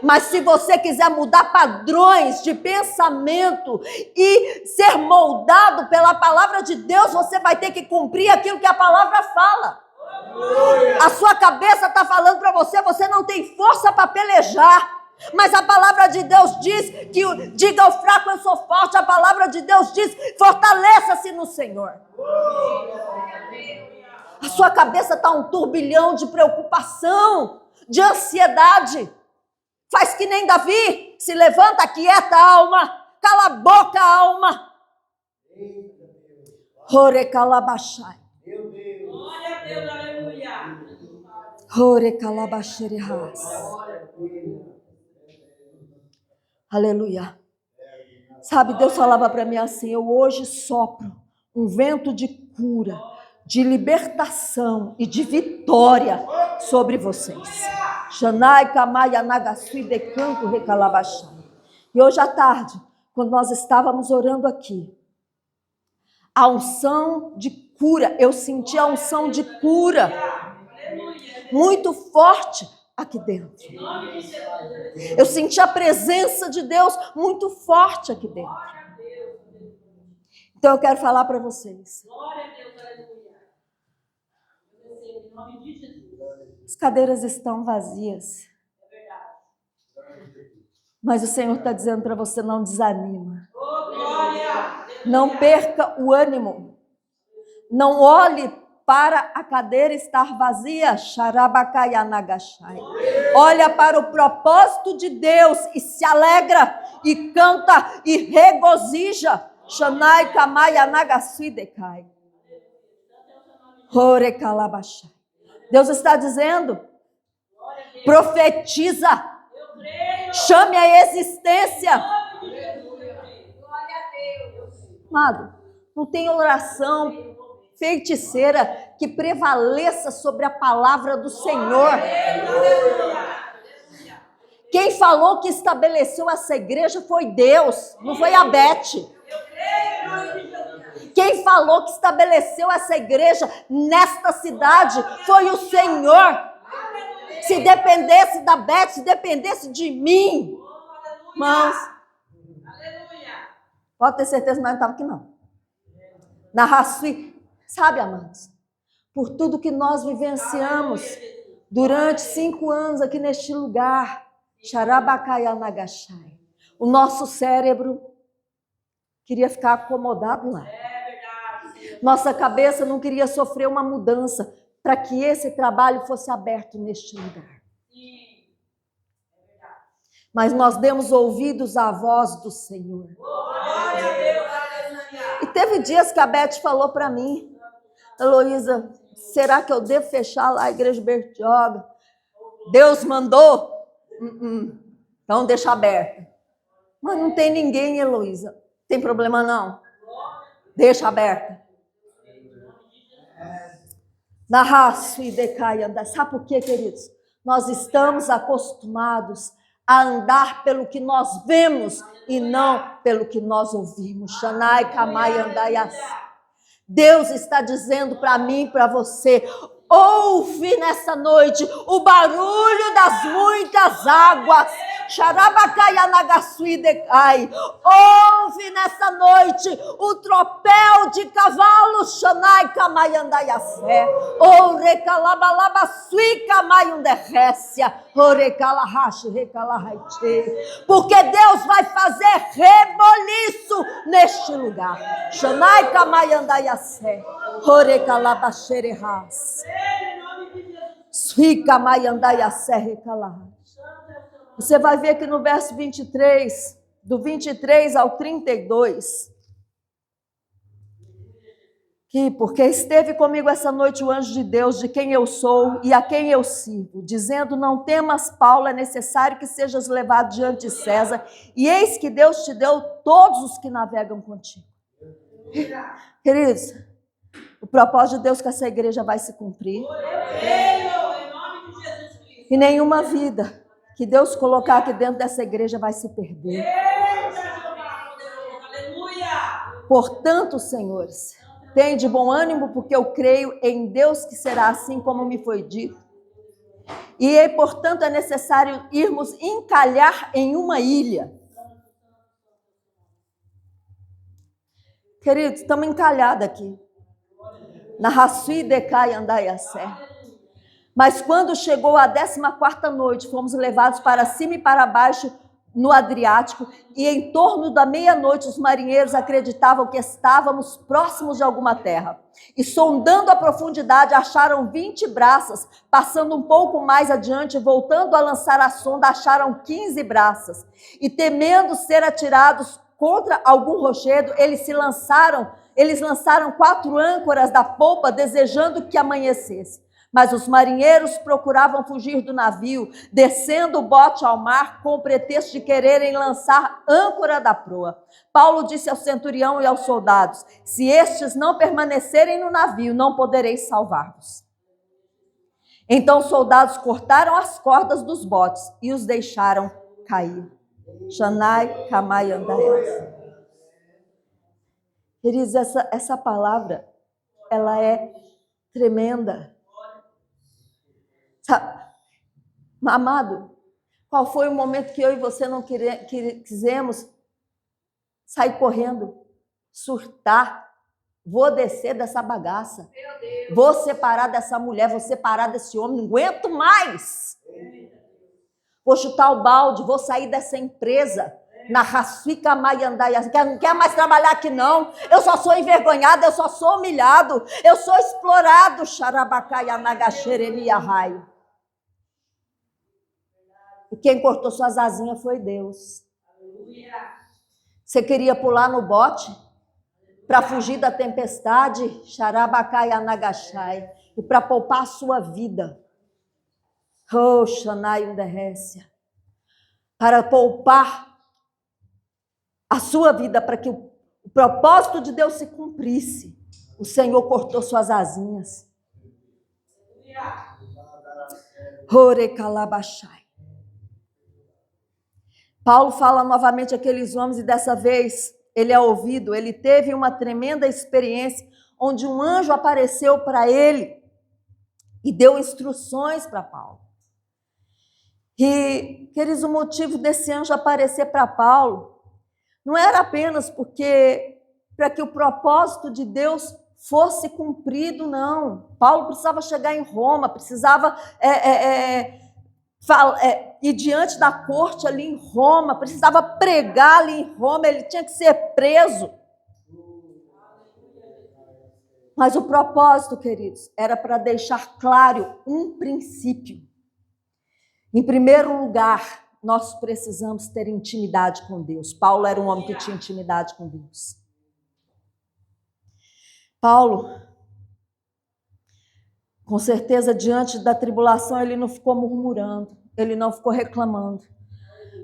Mas se você quiser mudar padrões de pensamento e ser moldado pela palavra de Deus, você vai ter que cumprir aquilo que a palavra fala. A sua cabeça está falando para você, você não tem força para pelejar. Mas a palavra de Deus diz que diga ao fraco, eu sou forte. A palavra de Deus diz, fortaleça-se no Senhor. A sua cabeça está um turbilhão de preocupação, de ansiedade. Faz que nem Davi, se levanta, quieta a alma, cala a boca a alma. Ore calabashai. Glória a Deus, aleluia. Ore calabashirihas. Aleluia. Sabe, Deus falava para mim assim, eu hoje sopro um vento de cura, de libertação e de vitória sobre vocês. Shanai, Kamai, Anagasui, Decanto, Recalabachai. E hoje à tarde, quando nós estávamos orando aqui, a unção de cura, eu senti a unção de cura muito forte aqui dentro. Eu senti a presença de Deus muito forte aqui dentro. Então eu quero falar para vocês. Glória a Deus, aleluia. Em nome de Jesus. As cadeiras estão vazias. É verdade. Mas o Senhor está dizendo para você, não desanima. Oh, glória. Não perca o ânimo. Não olhe para a cadeira estar vazia. Xarabacaianagachai. Olha para o propósito de Deus e se alegra, e canta, e regozija. Shanai kamaya nagasuidekai. Ore kalabashai. Deus está dizendo, profetiza, chame a existência. Amado, não tem oração feiticeira que prevaleça sobre a palavra do Senhor. Quem falou que estabeleceu essa igreja foi Deus, não foi a Beth. Quem falou que estabeleceu essa igreja nesta cidade foi o Senhor. Se dependesse da Beth, se dependesse de mim, irmãos, pode ter certeza que nós não estávamos aqui não. Na Raçuí, sabe, amados, por tudo que nós vivenciamos durante 5 anos aqui neste lugar, Xarabacaianagachai, o nosso cérebro queria ficar acomodado lá. Nossa cabeça não queria sofrer uma mudança para que esse trabalho fosse aberto neste lugar. Mas nós demos ouvidos à voz do Senhor. E teve dias que a Beth falou para mim, Heloísa, será que eu devo fechar lá a igreja Bertioga? Deus mandou? Então deixa aberto. Mas não tem ninguém, Heloísa. Tem problema não. Deixa aberta. Na raça e decai andar. Sabe por quê, queridos? Nós estamos acostumados a andar pelo que nós vemos e não pelo que nós ouvimos. Shanai, Kamai, Andaias. Deus está dizendo para mim e para você, ouve nessa noite o barulho das muitas águas. Xarabacaianagasuidecai. Ouve nessa noite o tropel de cavalos. Xanai camaiandaiafé. Orecalabalabasui camaiunderrécia. Orecalahashi recalahaiche. Porque Deus vai fazer reboliço neste lugar. Xanai camaiandaiafé. Orecalabaxerehas. Sui camaiandaiafé recalahai. Você vai ver que no verso 23, do 23 ao 32, que porque esteve comigo essa noite o anjo de Deus, de quem eu sou e a quem eu sirvo, dizendo, não temas, Paulo, é necessário que sejas levado diante de César, e eis que Deus te deu todos os que navegam contigo. Queridos, o propósito de Deus que essa igreja vai se cumprir. E nenhuma vida que Deus colocar aqui dentro dessa igreja vai se perder. Portanto, senhores, tem de bom ânimo, porque eu creio em Deus que será assim como me foi dito. E, portanto, é necessário irmos encalhar em uma ilha. Queridos, estamos encalhados aqui. Na Raçuí, Decai, Andaiacé. Mas quando chegou a 14ª noite, fomos levados para cima e para baixo no Adriático, e em torno da meia-noite os marinheiros acreditavam que estávamos próximos de alguma terra. E sondando a profundidade, acharam 20 braças, passando um pouco mais adiante, voltando a lançar a sonda, acharam 15 braças. E temendo ser atirados contra algum rochedo, eles lançaram 4 âncoras da polpa, desejando que amanhecesse. Mas os marinheiros procuravam fugir do navio, descendo o bote ao mar, com o pretexto de quererem lançar âncora da proa. Paulo disse ao centurião e aos soldados, se estes não permanecerem no navio, não podereis salvar-vos. Então os soldados cortaram as cordas dos botes e os deixaram cair. Shanai, Kamai, Andaias. Queridos, essa palavra, ela é tremenda. Sabe, amado, qual foi o momento que eu e você não quisemos sair correndo, surtar, vou descer dessa bagaça, vou separar dessa mulher, vou separar desse homem, não aguento mais, vou chutar o balde, vou sair dessa empresa, na Raçuica Maiandaia, não quer mais trabalhar aqui não, eu só sou envergonhado, eu só sou humilhado, eu sou explorado, Xarabacaia Nagaxeremia Raio. E quem cortou suas asinhas foi Deus. Você queria pular no bote? para fugir da tempestade, Xarabacai Anagashai, e para poupar a sua vida. Oh, Xanai Underrécia. Para poupar a sua vida, para que o propósito de Deus se cumprisse. O Senhor cortou suas asinhas. Horecalabashai. Paulo fala novamente àqueles homens e dessa vez ele é ouvido, ele teve uma tremenda experiência onde um anjo apareceu para ele e deu instruções para Paulo. E, queridos, o motivo desse anjo aparecer para Paulo não era apenas para que o propósito de Deus fosse cumprido, não. Paulo precisava chegar em Roma, precisava ir diante da corte ali em Roma, precisava pregar ali em Roma, ele tinha que ser preso. Mas o propósito, queridos, era para deixar claro um princípio. Em primeiro lugar, nós precisamos ter intimidade com Deus. Paulo era um homem que tinha intimidade com Deus. Paulo, com certeza, diante da tribulação, ele não ficou murmurando, ele não ficou reclamando,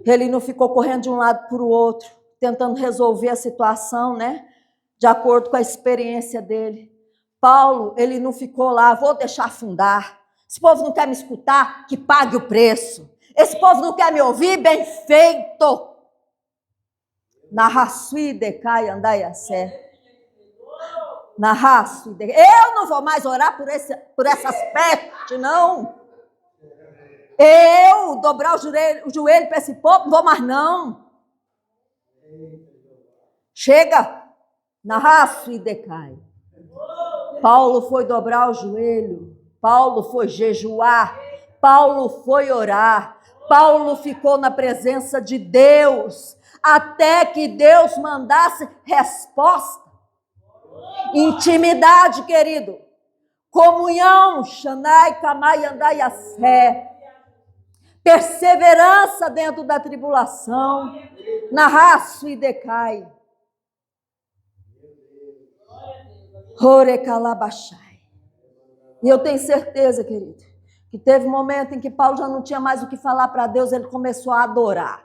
ele não ficou correndo de um lado para o outro, tentando resolver a situação, né? De acordo com a experiência dele. Paulo, ele não ficou lá, vou deixar afundar. Esse povo não quer me escutar, que pague o preço. Esse povo não quer me ouvir, bem feito. Na raçui decai andai a sé. Na raçui decai. Eu não vou mais orar por essas pestes, não. Eu dobrar o joelho para esse povo, não vou mais não. Chega. Na raçui decai. Paulo foi dobrar o joelho. Paulo foi jejuar, Paulo foi orar, Paulo ficou na presença de Deus, até que Deus mandasse resposta. Intimidade, querido, comunhão, Xanai, Kamai, Andai, Assé, perseverança dentro da tribulação, narraço e decai. Horecalabashai. E eu tenho certeza, querido, que teve um momento em que Paulo já não tinha mais o que falar para Deus, ele começou a adorar.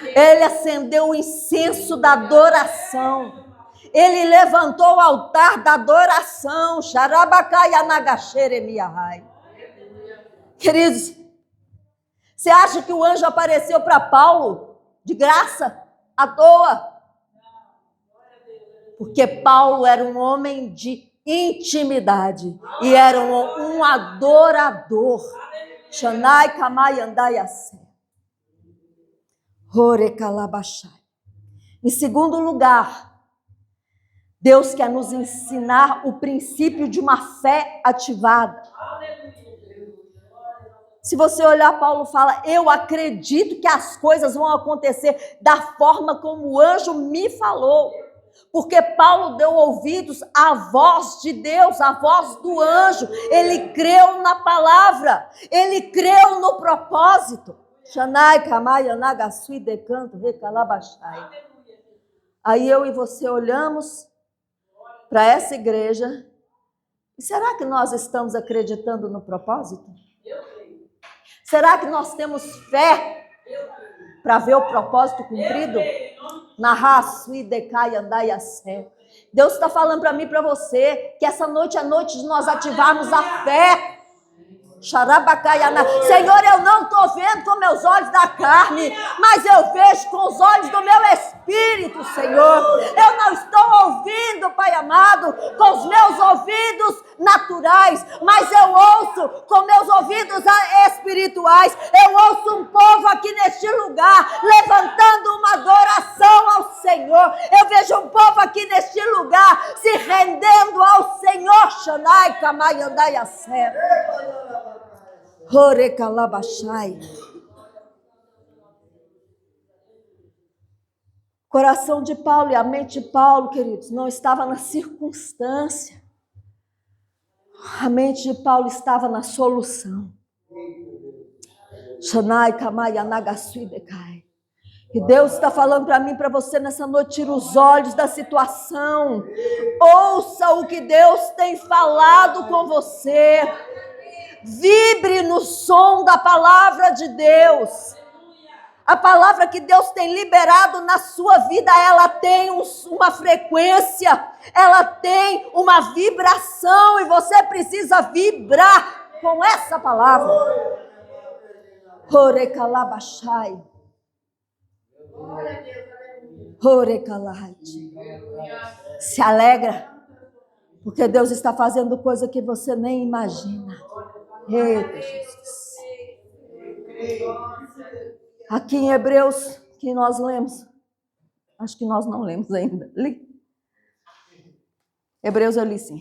Ele acendeu o incenso da adoração. Ele levantou o altar da adoração. Xarabacai anagasheremiahai. Queridos, você acha que o anjo apareceu para Paulo de graça, à toa? Porque Paulo era um homem de intimidade e era um adorador. Xanai, Kamai, Andai, Assé. Horecalabashai. Em segundo lugar, Deus quer nos ensinar o princípio de uma fé ativada. Se você olhar, Paulo fala, eu acredito que as coisas vão acontecer da forma como o anjo me falou. Porque Paulo deu ouvidos à voz de Deus, à voz do anjo. Ele creu na palavra, ele creu no propósito. Xanai, Kamai, Anagasui, Decanto, Recalabashai. Aí eu e você olhamos para essa igreja. E será que nós estamos acreditando no propósito? Será que nós temos fé para ver o propósito cumprido? Na raça e decai andai a sé. Deus está falando para mim e para você que essa noite é noite de nós ativarmos a fé. Senhor, eu não estou vendo com meus olhos da carne, mas eu vejo com os olhos do meu espírito, Senhor. Eu não estou ouvindo, Pai amado, com os meus ouvidos naturais, mas eu ouço com meus ouvidos espirituais. Eu ouço um povo aqui neste lugar levantando uma adoração ao Senhor. Eu vejo um povo aqui neste lugar se rendendo ao Senhor. Xanai, Kamai, Andai, Assé. Horecalabashai. O coração de Paulo e a mente de Paulo, queridos, não estava na circunstância. A mente de Paulo estava na solução. Xanai, Kamai, Anagasui, Decai. E Deus está falando para mim, para você nessa noite, tira os olhos da situação. Ouça o que Deus tem falado com você. Vibre no som da palavra de Deus. A palavra que Deus tem liberado na sua vida, ela tem uma frequência, ela tem uma vibração, e você precisa vibrar com essa palavra. Orecalabashai. Orecalahate. Se alegra, porque Deus está fazendo coisa que você nem imagina. Eita, Jesus. Aqui em Hebreus, que nós lemos, acho que nós não lemos ainda. Li. Hebreus eu li sim.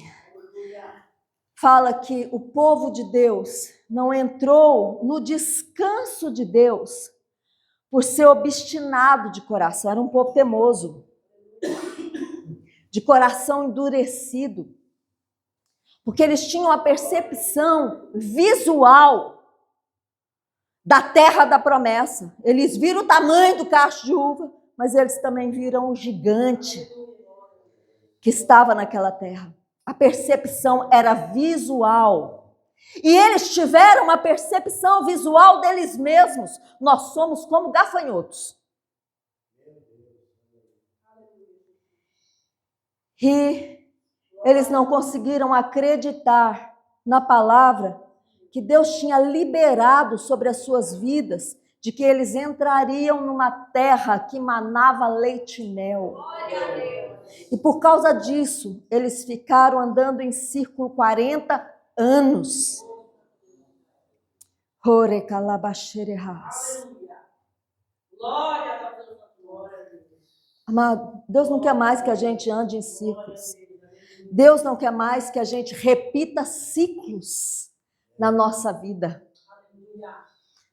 Fala que o povo de Deus não entrou no descanso de Deus por ser obstinado de coração. Era um povo teimoso, de coração endurecido, porque eles tinham a percepção visual da terra da promessa. Eles viram o tamanho do cacho de uva, mas eles também viram o gigante que estava naquela terra. A percepção era visual. E eles tiveram uma percepção visual deles mesmos. Nós somos como gafanhotos. E eles não conseguiram acreditar na palavra que Deus tinha liberado sobre as suas vidas, de que eles entrariam numa terra que manava leite e mel. E por causa disso, eles ficaram andando em círculo 40 anos. Amado, Deus não quer mais que a gente ande em círculos. Deus não quer mais que a gente repita ciclos na nossa vida.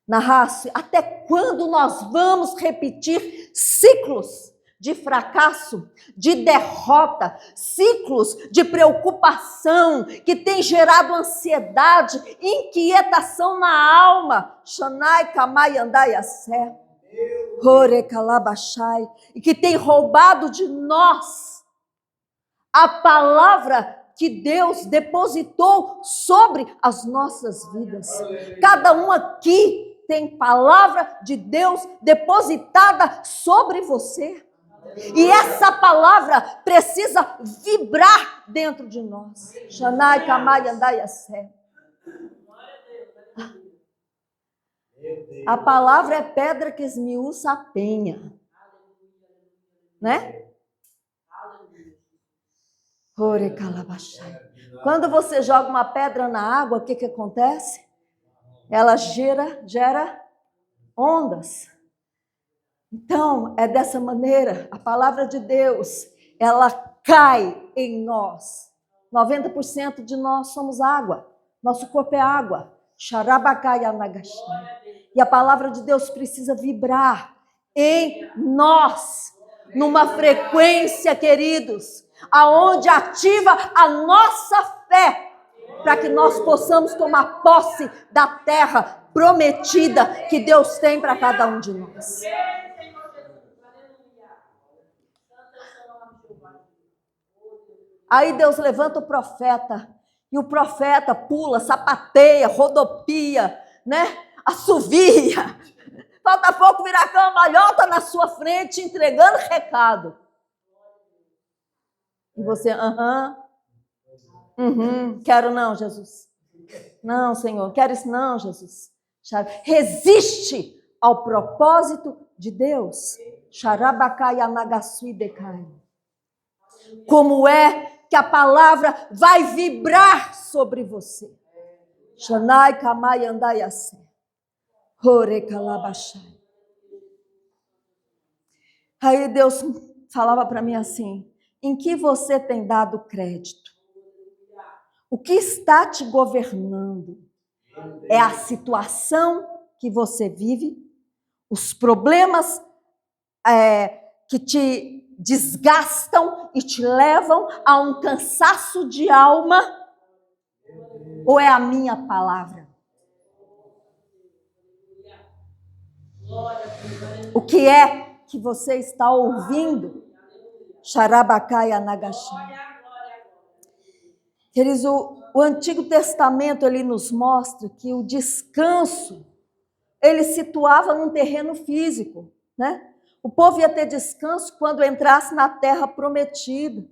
Narrasse, até quando nós vamos repetir ciclos de fracasso, de derrota, ciclos de preocupação que tem gerado ansiedade, inquietação na alma, Shanai Kamai Andai Assé, Horekalabashai, e que tem roubado de nós a palavra que Deus depositou sobre as nossas vidas. Cada um aqui tem palavra de Deus depositada sobre você. E essa palavra precisa vibrar dentro de nós. Shanai Kamai Andai Assé. A palavra é pedra que esmiuça a penha. Né? Quando você joga uma pedra na água, o que acontece? Ela gera ondas. Então, é dessa maneira, a palavra de Deus, ela cai em nós. 90% de nós somos água. Nosso corpo é água. E a palavra de Deus precisa vibrar em nós, numa frequência, queridos, aonde ativa a nossa fé, para que nós possamos tomar posse da terra prometida que Deus tem para cada um de nós. Aí Deus levanta o profeta, e o profeta pula, sapateia, rodopia, né? Assovia, falta pouco virar cambalhota na sua frente, entregando recado. E você, quero não, Jesus. Não, Senhor, quero isso não, Jesus. Resiste ao propósito de Deus. Como é que a palavra vai vibrar sobre você? Shanai Kamai Andai Assé. Horekalabashai. Aí Deus falava para mim assim: em que você tem dado crédito? O que está te governando? É a situação que você vive? Os problemas que te desgastam e te levam a um cansaço de alma? Ou é a minha palavra? O que é que você está ouvindo? Xarabacai Anagaxai. Queridos, o Antigo Testamento ele nos mostra que o descanso ele situava num terreno físico, né? O povo ia ter descanso quando entrasse na terra prometida.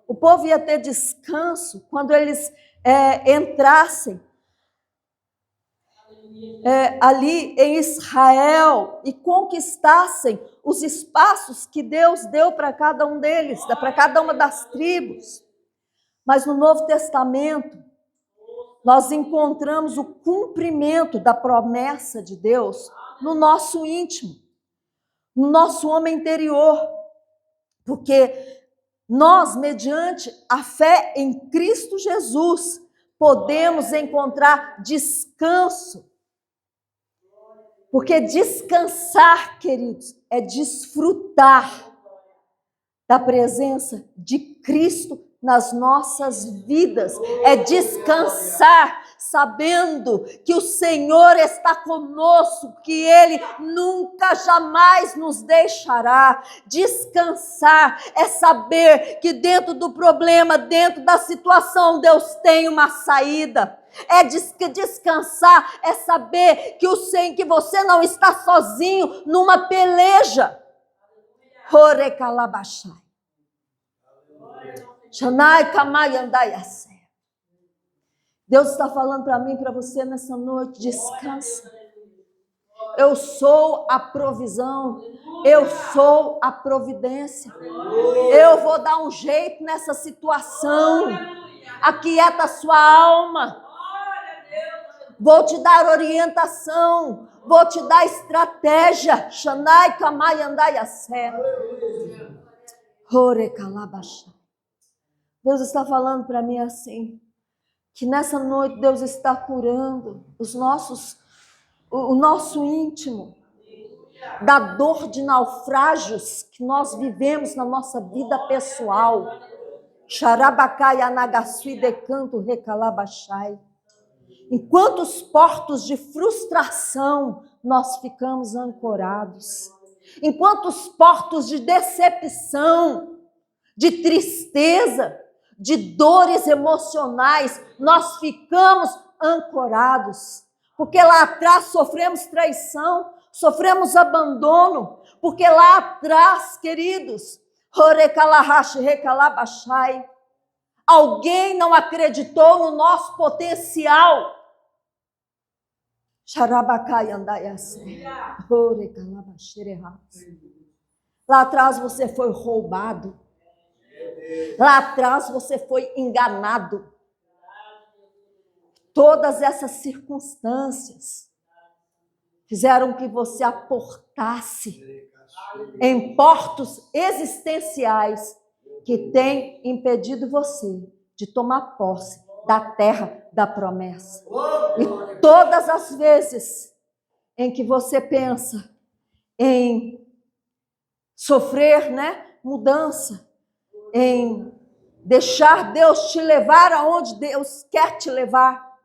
O povo ia ter descanso quando eles entrassem ali em Israel e conquistassem os espaços que Deus deu para cada um deles, para cada uma das tribos. Mas no Novo Testamento, nós encontramos o cumprimento da promessa de Deus no nosso íntimo, no nosso homem interior, porque nós, mediante a fé em Cristo Jesus, podemos encontrar descanso. Porque descansar, queridos, é desfrutar da presença de Cristo nas nossas vidas. É descansar sabendo que o Senhor está conosco, que Ele nunca, jamais nos deixará. Descansar é saber que dentro do problema, dentro da situação, Deus tem uma saída. Descansar é saber que você não está sozinho numa peleja. Horekalabashai. Shanai kamai andai asé. Deus está falando para mim e para você nessa noite, descansa. Eu sou a provisão, eu sou a providência. Eu vou dar um jeito nessa situação. Aquieta a sua alma. Vou te dar orientação, vou te dar estratégia. Shanai kamai andai asé. Horekalabashai. Deus está falando para mim assim, que nessa noite Deus está curando o nosso íntimo da dor de naufrágios que nós vivemos na nossa vida pessoal. Xarabacai anagasui decanto recalabachai. Em quantos portos de frustração nós ficamos ancorados? Em quantos portos de decepção, de tristeza, de dores emocionais, nós ficamos ancorados, porque lá atrás sofremos traição, sofremos abandono, porque lá atrás, queridos, alguém não acreditou no nosso potencial. Lá atrás você foi roubado. Lá atrás você foi enganado. Todas essas circunstâncias fizeram que você aportasse em portos existenciais que têm impedido você de tomar posse da terra da promessa. E todas as vezes em que você pensa em sofrer, mudança, em deixar Deus te levar aonde Deus quer te levar,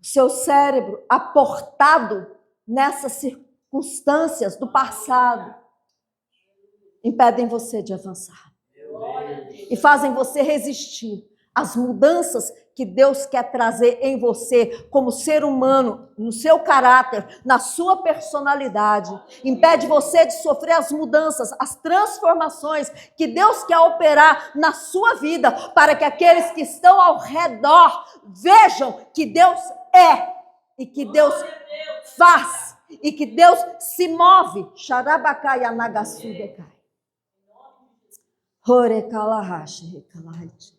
o seu cérebro aportado nessas circunstâncias do passado impedem você de avançar e fazem você resistir às mudanças que Deus quer trazer em você como ser humano, no seu caráter, na sua personalidade. Impede você de sofrer as mudanças, as transformações que Deus quer operar na sua vida, para que aqueles que estão ao redor vejam que Deus é e que Deus faz e que Deus se move. Xarabacai anagasudecai. Horecalahashi recalaite.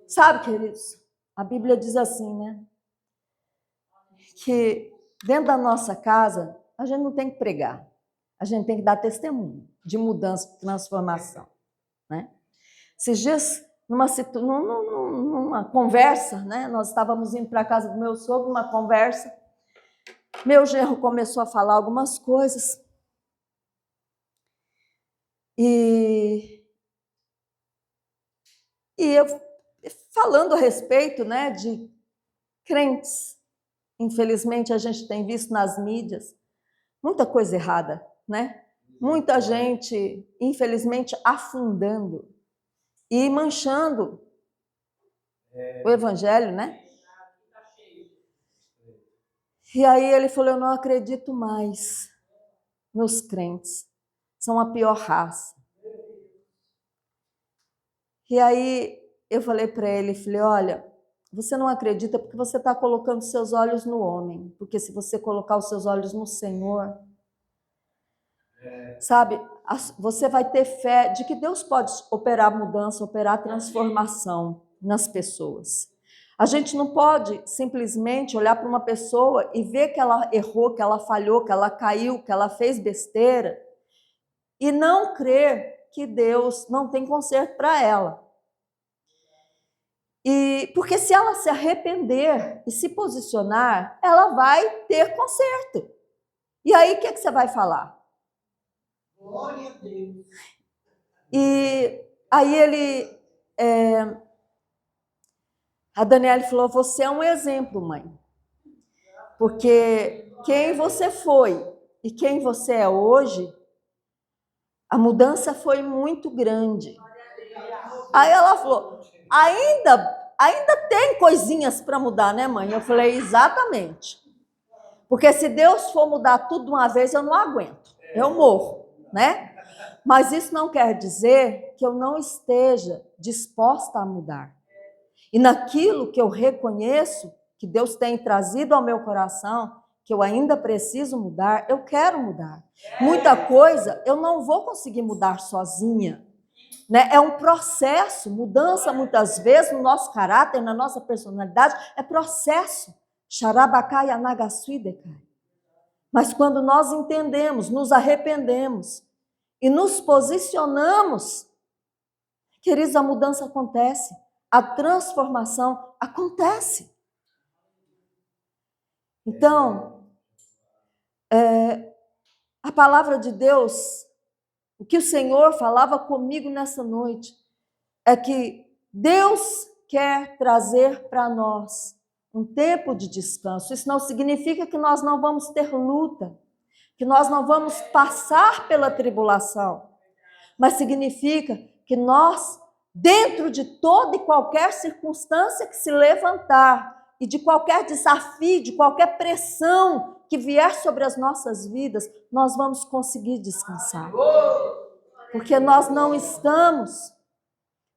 Sabe, queridos, a Bíblia diz assim, que dentro da nossa casa, a gente não tem que pregar, a gente tem que dar testemunho de mudança, de transformação, Esses dias, numa conversa, nós estávamos indo para a casa do meu sogro, uma conversa, meu genro começou a falar algumas coisas, e eu falando a respeito, de crentes. Infelizmente, a gente tem visto nas mídias muita coisa errada, né? Muita gente, infelizmente, afundando e manchando o evangelho, né? E aí ele falou, eu não acredito mais nos crentes. São a pior raça. E aí eu falei para ele, falei, olha, você não acredita porque você está colocando seus olhos no homem. Porque se você colocar os seus olhos no Senhor, sabe, você vai ter fé de que Deus pode operar mudança, operar transformação nas pessoas. A gente não pode simplesmente olhar para uma pessoa e ver que ela errou, que ela falhou, que ela caiu, que ela fez besteira e não crer que Deus não tem conserto para ela. E porque se ela se arrepender e se posicionar, ela vai ter conserto. E aí o que você vai falar? Glória a Deus. E aí a Daniela falou, você é um exemplo, mãe. Porque quem você foi e quem você é hoje, a mudança foi muito grande. Aí ela falou, ainda tem coisinhas para mudar, né, mãe? Eu falei, exatamente. Porque se Deus for mudar tudo de uma vez, eu não aguento. Eu morro, né? Mas isso não quer dizer que eu não esteja disposta a mudar. E naquilo que eu reconheço, que Deus tem trazido ao meu coração, que eu ainda preciso mudar, eu quero mudar. Muita coisa eu não vou conseguir mudar sozinha. Né? É um processo, mudança muitas vezes no nosso caráter, na nossa personalidade, é processo. Xarabacai anagasuidekai. Mas quando nós entendemos, nos arrependemos e nos posicionamos, queridos, a mudança acontece, a transformação acontece. Então, a palavra de Deus, o que o Senhor falava comigo nessa noite, é que Deus quer trazer para nós um tempo de descanso. Isso não significa que nós não vamos ter luta, que nós não vamos passar pela tribulação, mas significa que nós, dentro de toda e qualquer circunstância que se levantar, e de qualquer desafio, de qualquer pressão que vier sobre as nossas vidas, nós vamos conseguir descansar. Porque nós não estamos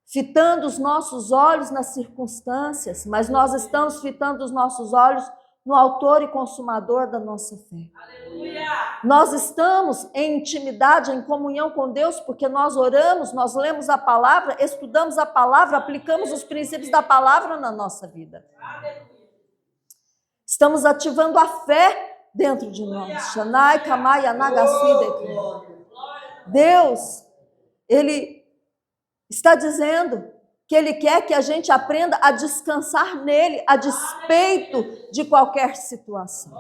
fitando os nossos olhos nas circunstâncias, mas nós estamos fitando os nossos olhos no autor e consumador da nossa fé. Aleluia! Nós estamos em intimidade, em comunhão com Deus, porque nós oramos, nós lemos a palavra, estudamos a palavra, aplicamos os princípios da palavra na nossa vida. Estamos ativando a fé dentro de nós. Shanai, Kamai, Anagasui. Deus, Ele está dizendo que Ele quer que a gente aprenda a descansar nele, a despeito de qualquer situação.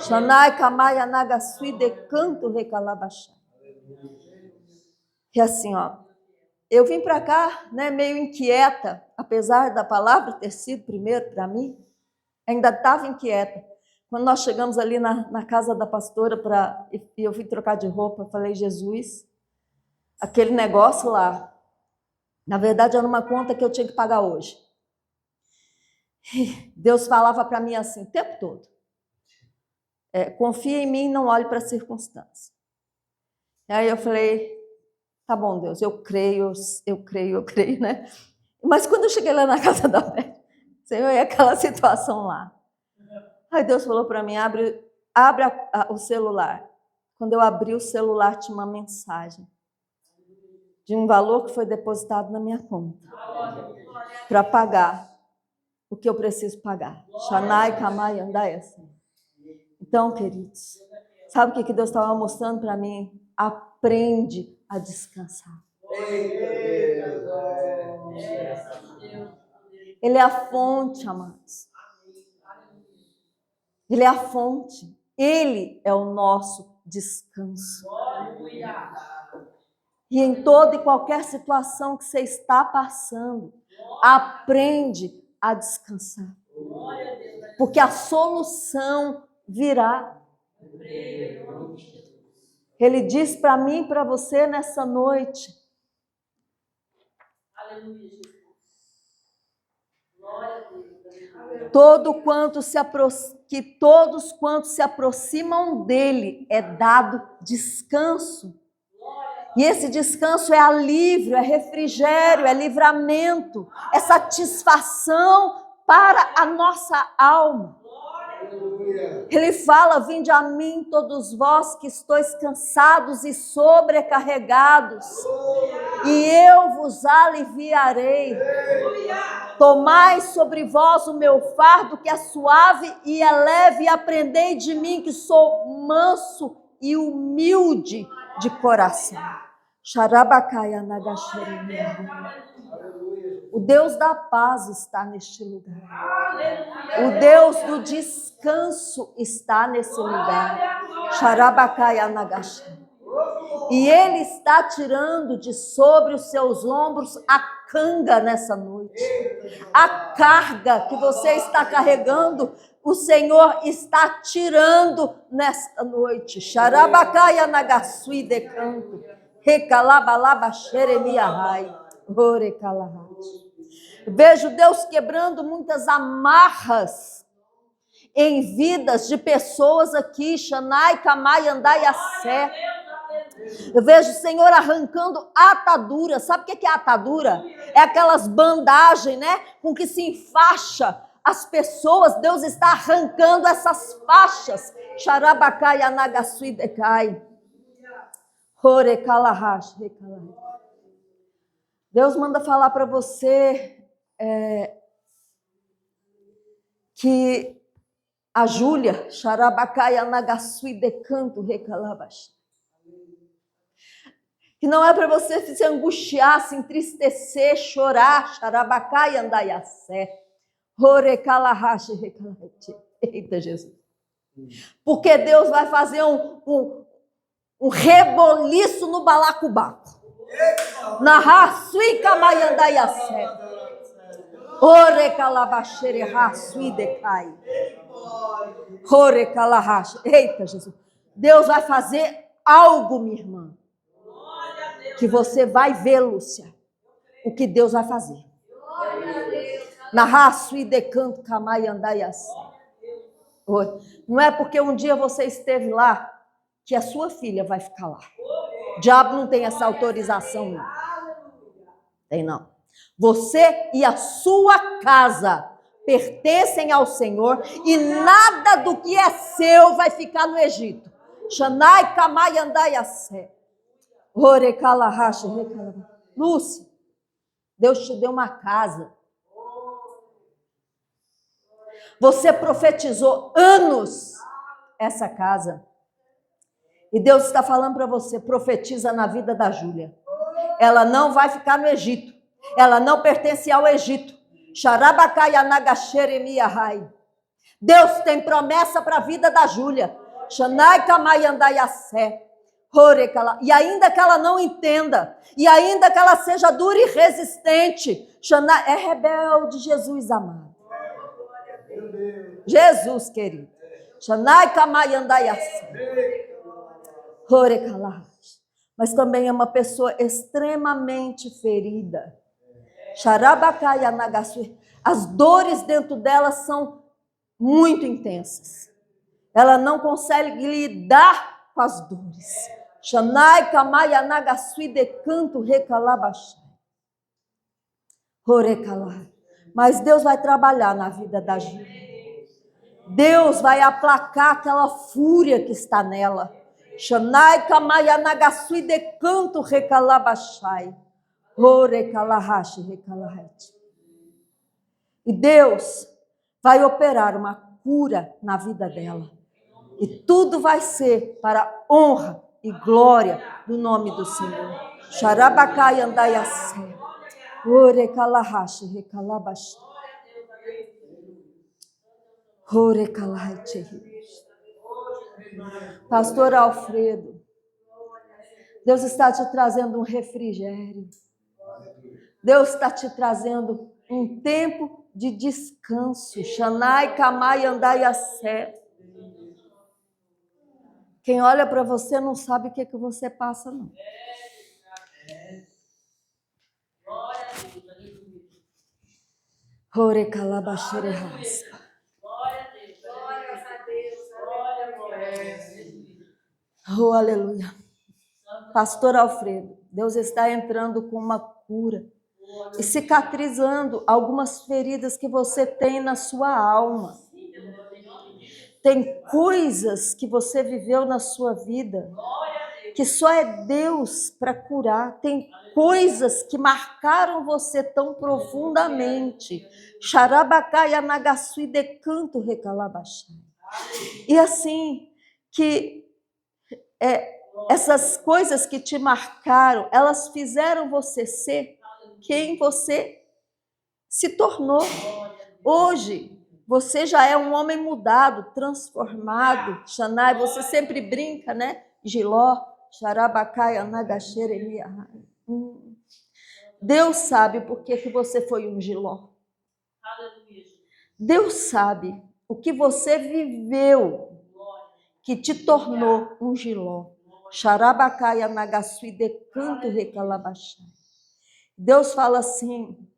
Shanai, Kamai, Anagasui, Decanto, Recalabachá. E assim, ó, eu vim para cá, né, meio inquieta, apesar da palavra ter sido primeiro para mim, ainda estava inquieta. Quando nós chegamos ali na casa da pastora, e eu fui trocar de roupa, eu falei, Jesus, aquele negócio lá, na verdade era uma conta que eu tinha que pagar hoje. E Deus falava para mim assim, o tempo todo, confia em mim e não olhe para a circunstância. E aí eu falei, tá bom, Deus, eu creio, né? Mas quando eu cheguei lá na casa da Beth, Senhor, e aquela situação lá. Aí Deus falou para mim, abre o celular. Quando eu abri o celular, tinha uma mensagem de um valor que foi depositado na minha conta para pagar o que eu preciso pagar. Shanai, Kamai, Andai, assim. Então, queridos, sabe o que Deus estava mostrando para mim? Aprende a descansar. Ele é a fonte, amados. Ele é a fonte. Ele é o nosso descanso. E em toda e qualquer situação que você está passando, aprende a descansar. porque a solução virá. Ele diz para mim e para você nessa noite. Aleluia, Jesus. Glória a Deus. Que todos quantos se aproximam dele é dado descanso. E esse descanso é alívio, é refrigério, é livramento, é satisfação para a nossa alma. Ele fala: vinde a mim todos vós que estáis cansados e sobrecarregados, e eu vos aliviarei. Tomai sobre vós o meu fardo, que é suave e é leve, e aprendei de mim, que sou manso e humilde de coração. Xarabacaya nagaxeremia. O Deus da paz está neste lugar. O Deus do descanso está nesse lugar. Xarabacaya nagaxeremia. E Ele está tirando de sobre os seus ombros a canga nessa noite. A carga que você está carregando, o Senhor está tirando nesta noite. Xarabacaya nagasui de canto. Recalabalaba xeremiahai. Orecalahai. Vejo Deus quebrando muitas amarras em vidas de pessoas aqui. Xanai, Kamai, Andai, Assé. Eu vejo o Senhor arrancando atadura. Sabe o que é atadura? É aquelas bandagens, né? Com que se enfaixa as pessoas. Deus está arrancando essas faixas. Xarabacai, Anagasui, Decai. Orecalahash, Recalahash. Deus manda falar para você que a Júlia, Xarabacai, Anagasui, Decanto, Recalabash. Que não é para você se angustiar, se entristecer, chorar, xarabacai, andaiassé, orecalahache, recalahete. Eita, Jesus. Porque Deus vai fazer um reboliço no balacobaco. Na raçui, camai, andaiassé. Orecalabachere, raçui, decai. Orecalahache. Eita, Jesus. Deus vai fazer algo, minha irmã. Que você vai ver, Lúcia, o que Deus vai fazer. Na raço e decanto, camai, andai assim. Não é porque um dia você esteve lá que a sua filha vai ficar lá. O diabo não tem essa autorização, não. Tem não. Você e a sua casa pertencem ao Senhor e nada do que é seu vai ficar no Egito. Xanai, camai, andai assim. Lúcia, Deus te deu uma casa. Você profetizou anos essa casa. E Deus está falando para você, profetiza na vida da Júlia. Ela não vai ficar no Egito. Ela não pertence ao Egito. Deus tem promessa para a vida da Júlia. E ainda que ela não entenda, e ainda que ela seja dura e resistente, é rebelde, Jesus amado. Jesus querido. Mas também é uma pessoa extremamente ferida. As dores dentro dela são muito intensas. Ela não consegue lidar com as dores. Xanai, Kamai, Anagasui, Decanto, Recalabachai. Mas Deus vai trabalhar na vida da Júlia. Deus vai aplacar aquela fúria que está nela. Xanai, Kamai, Anagasui, Decanto, Recalabachai. Recalahashi, Recalahete. E Deus vai operar uma cura na vida dela. E tudo vai ser para honra e glória do nome do Senhor. Xarabacai andaiassé. Orecalahache, recalabaxé. Orecalahache. Pastor Alfredo, Deus está te trazendo um refrigério. Deus está te trazendo um tempo de descanso. Shanai, Kamai, Andai, Assé. Quem olha para você não sabe o que você passa, não. Glória a Deus, aleluia. Ore Calabachere Raspa. Glória a Deus, glória a Deus, glória a Deus. Oh, aleluia. Pastor Alfredo, Deus está entrando com uma cura e cicatrizando algumas feridas que você tem na sua alma. Tem coisas que você viveu na sua vida que só é Deus para curar. Tem coisas que marcaram você tão profundamente. Xarabacai Nagasui de canto recalabachai. E assim, que essas coisas que te marcaram, elas fizeram você ser quem você se tornou. Hoje, você já é um homem mudado, transformado. Xanai, você sempre brinca, né? Giló, Xarabacai, Anagashere. Deus sabe por que você foi um Giló. Deus sabe o que você viveu que te tornou um Giló. Xarabacai, Anagasui, de canto recalabachai. Deus fala assim,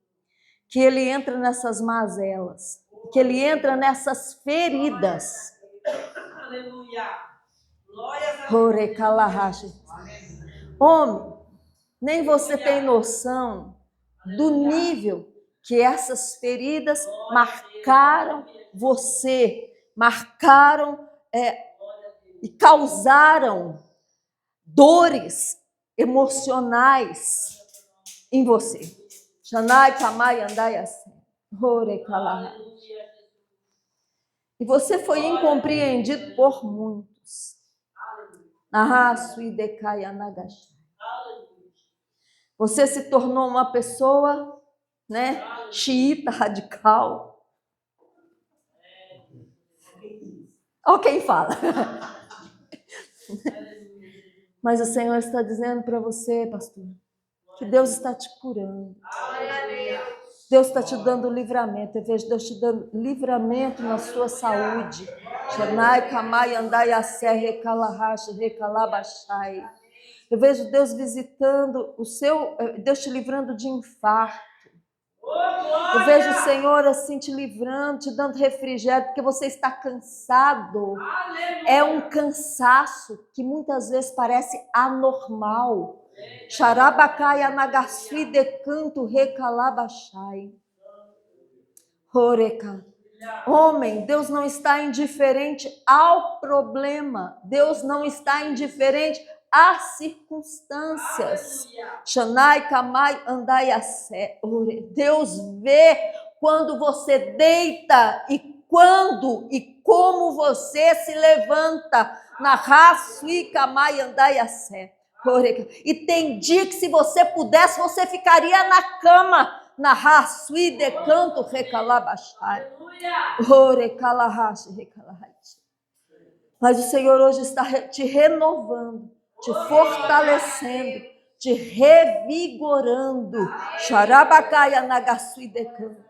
que ele entra nessas mazelas, que ele entra nessas feridas. Aleluia. Glória a Deus. Homem, nem você tem noção do nível que essas feridas marcaram você, marcaram e causaram dores emocionais em você. Shanai, Kamai, Andai, Assim. E você foi incompreendido por muitos. Você se tornou uma pessoa, né, xiita radical. Olha quem fala. Mas o Senhor está dizendo para você, pastor, que Deus está te curando. Deus está te dando livramento. Eu vejo Deus te dando livramento na sua saúde. Eu vejo Deus visitando Deus te livrando de infarto. Eu vejo o Senhor assim te livrando, te dando refrigério, porque você está cansado. É um cansaço que muitas vezes parece anormal. Xarabacai anagasui de canto recalabachai. Horeca. Homem, Deus não está indiferente ao problema. Deus não está indiferente às circunstâncias. Shanai, Kamai, Andai, Assé. Deus vê quando você deita e quando e como você se levanta. Na Rasui, Kamai, Andai, Assé. E tem dia que se você pudesse, você ficaria na cama. Na Rasui de canto recalabachai. Mas o Senhor hoje está te renovando, te fortalecendo, te revigorando. Xarabacai nagasui de canto.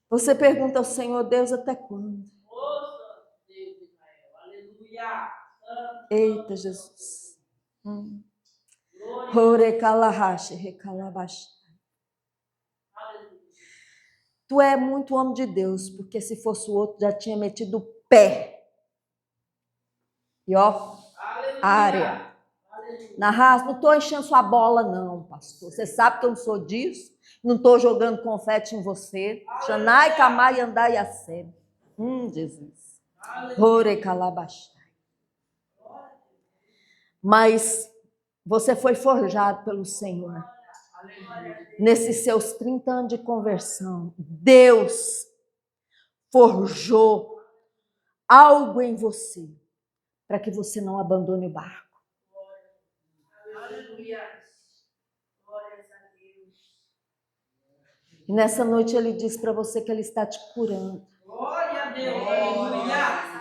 Você pergunta ao Senhor, Deus, até quando? Eita, Jesus. Tu é muito homem de Deus, porque se fosse o outro já tinha metido o pé. E ó, área. Na raça, não estou enchendo sua bola não, pastor. Você sabe que eu não sou disso. Não estou jogando confete em você. Xanai, Kamai, Andai, Assé. Jesus. Ore, Calabachai. Mas você foi forjado pelo Senhor. Nesses seus 30 anos de conversão, Deus forjou algo em você para que você não abandone o barco. E nessa noite Ele diz para você que Ele está te curando. Glória a Deus. Aleluia.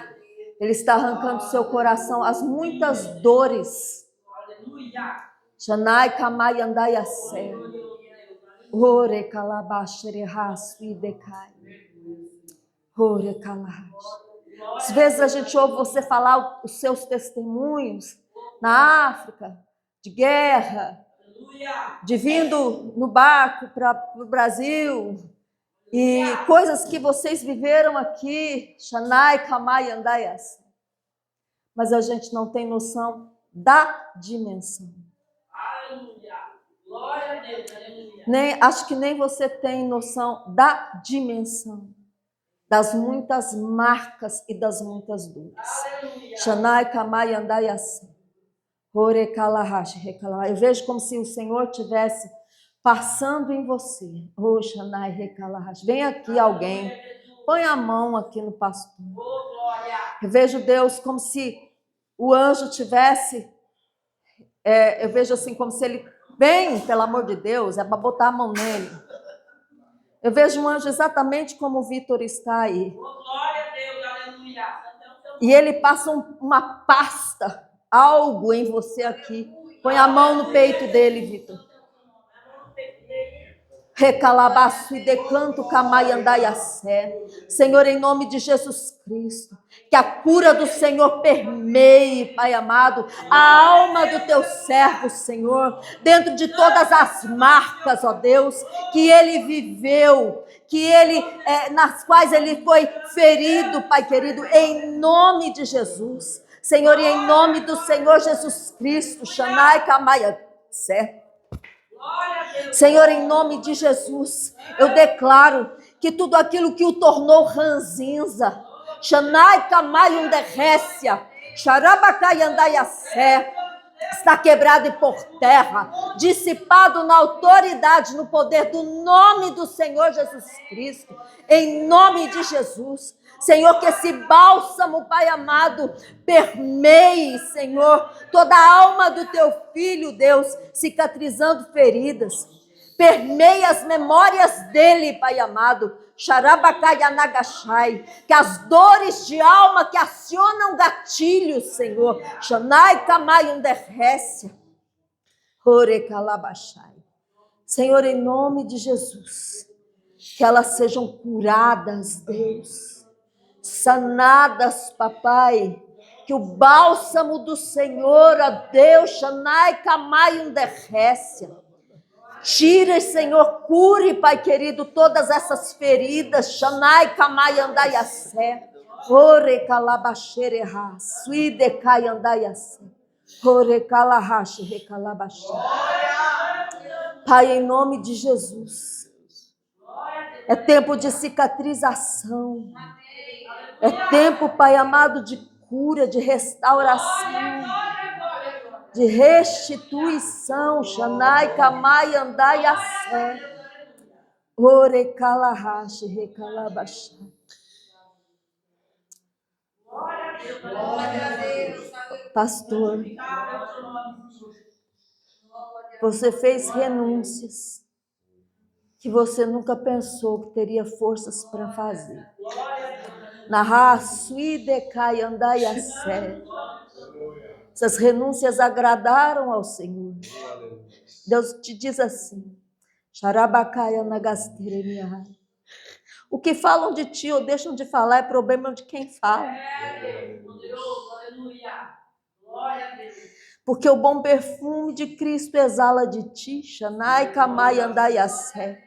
Ele está arrancando do seu coração as muitas dores. Aleluia. Shanai kamai andai aser. Ore kalabashere rasu e decai. Ore kalash. Às vezes a gente ouve você falar os seus testemunhos na África, de guerra, de vindo no barco para o Brasil, e coisas que vocês viveram aqui, Shanai, Kamai, Andaias. Mas a gente não tem noção da dimensão. Aleluia. Glória a Deus. Aleluia. Acho que nem você tem noção da dimensão, das muitas marcas e das muitas dores. Aleluia. Shanai, Kamai, Andaias. Ore kalahash, rekalahá. Eu vejo como se o Senhor tivesse passando em você. Oh, Shanai, rekalahash. Vem aqui alguém. Põe a mão aqui no pastor. Eu vejo Deus como se o anjo tivesse... eu vejo assim como se ele... Vem, pelo amor de Deus, é para botar a mão nele. Eu vejo um anjo exatamente como o Vitor está aí. Glória a Deus, aleluia. E ele passa uma pasta, algo em você aqui. Põe a mão no peito dele, Vitor. Recalabaço e decanto camai andaiassé. Senhor, em nome de Jesus Cristo, que a cura do Senhor permeie, Pai amado, a alma do teu servo, Senhor, dentro de todas as marcas, ó Deus, que ele viveu, que ele, nas quais ele foi ferido, Pai querido, em nome de Jesus. Senhor, e em nome do Senhor Jesus Cristo, Shanai camai sé. Senhor, em nome de Jesus, eu declaro que tudo aquilo que o tornou ranzinza, Shanai kamai underrécia, Xarabacai andaiassé, está quebrado e por terra, dissipado na autoridade, no poder do nome do Senhor Jesus Cristo, em nome de Jesus. Senhor, que esse bálsamo, Pai amado, permeie, Senhor, toda a alma do teu filho, Deus, cicatrizando feridas. Permeie as memórias dele, Pai amado. Xarabacai anagachai. Que as dores de alma que acionam gatilhos, Senhor. Xanai kamai underrécia. Orecalabachai. Senhor, em nome de Jesus, que elas sejam curadas, Deus. Sanadas, papai, que o bálsamo do Senhor, ó Deus, Shanai kamai underrécia. Tire, Senhor, cure, Pai querido, todas essas feridas, Shanai kamai andaiassé. Ore calabachere ha, suide kai andaiassé. Ore calahache recalabaché. Pai, em nome de Jesus, é tempo de cicatrização. É tempo, Pai amado, de cura, de restauração, de restituição. Shanai, Kamai, Andai, Assé. Ore, Kalahashi, Rekalabachá. Pastor, você fez renúncias que você nunca pensou que teria forças para fazer. Na raça, idecai, andai a sé. Essas renúncias agradaram ao Senhor. Deus te diz assim: Xarabacai, anagastiremiai. O que falam de ti ou deixam de falar é problema de quem fala. Porque o bom perfume de Cristo exala de ti. Shanai, kamai, andai a sé.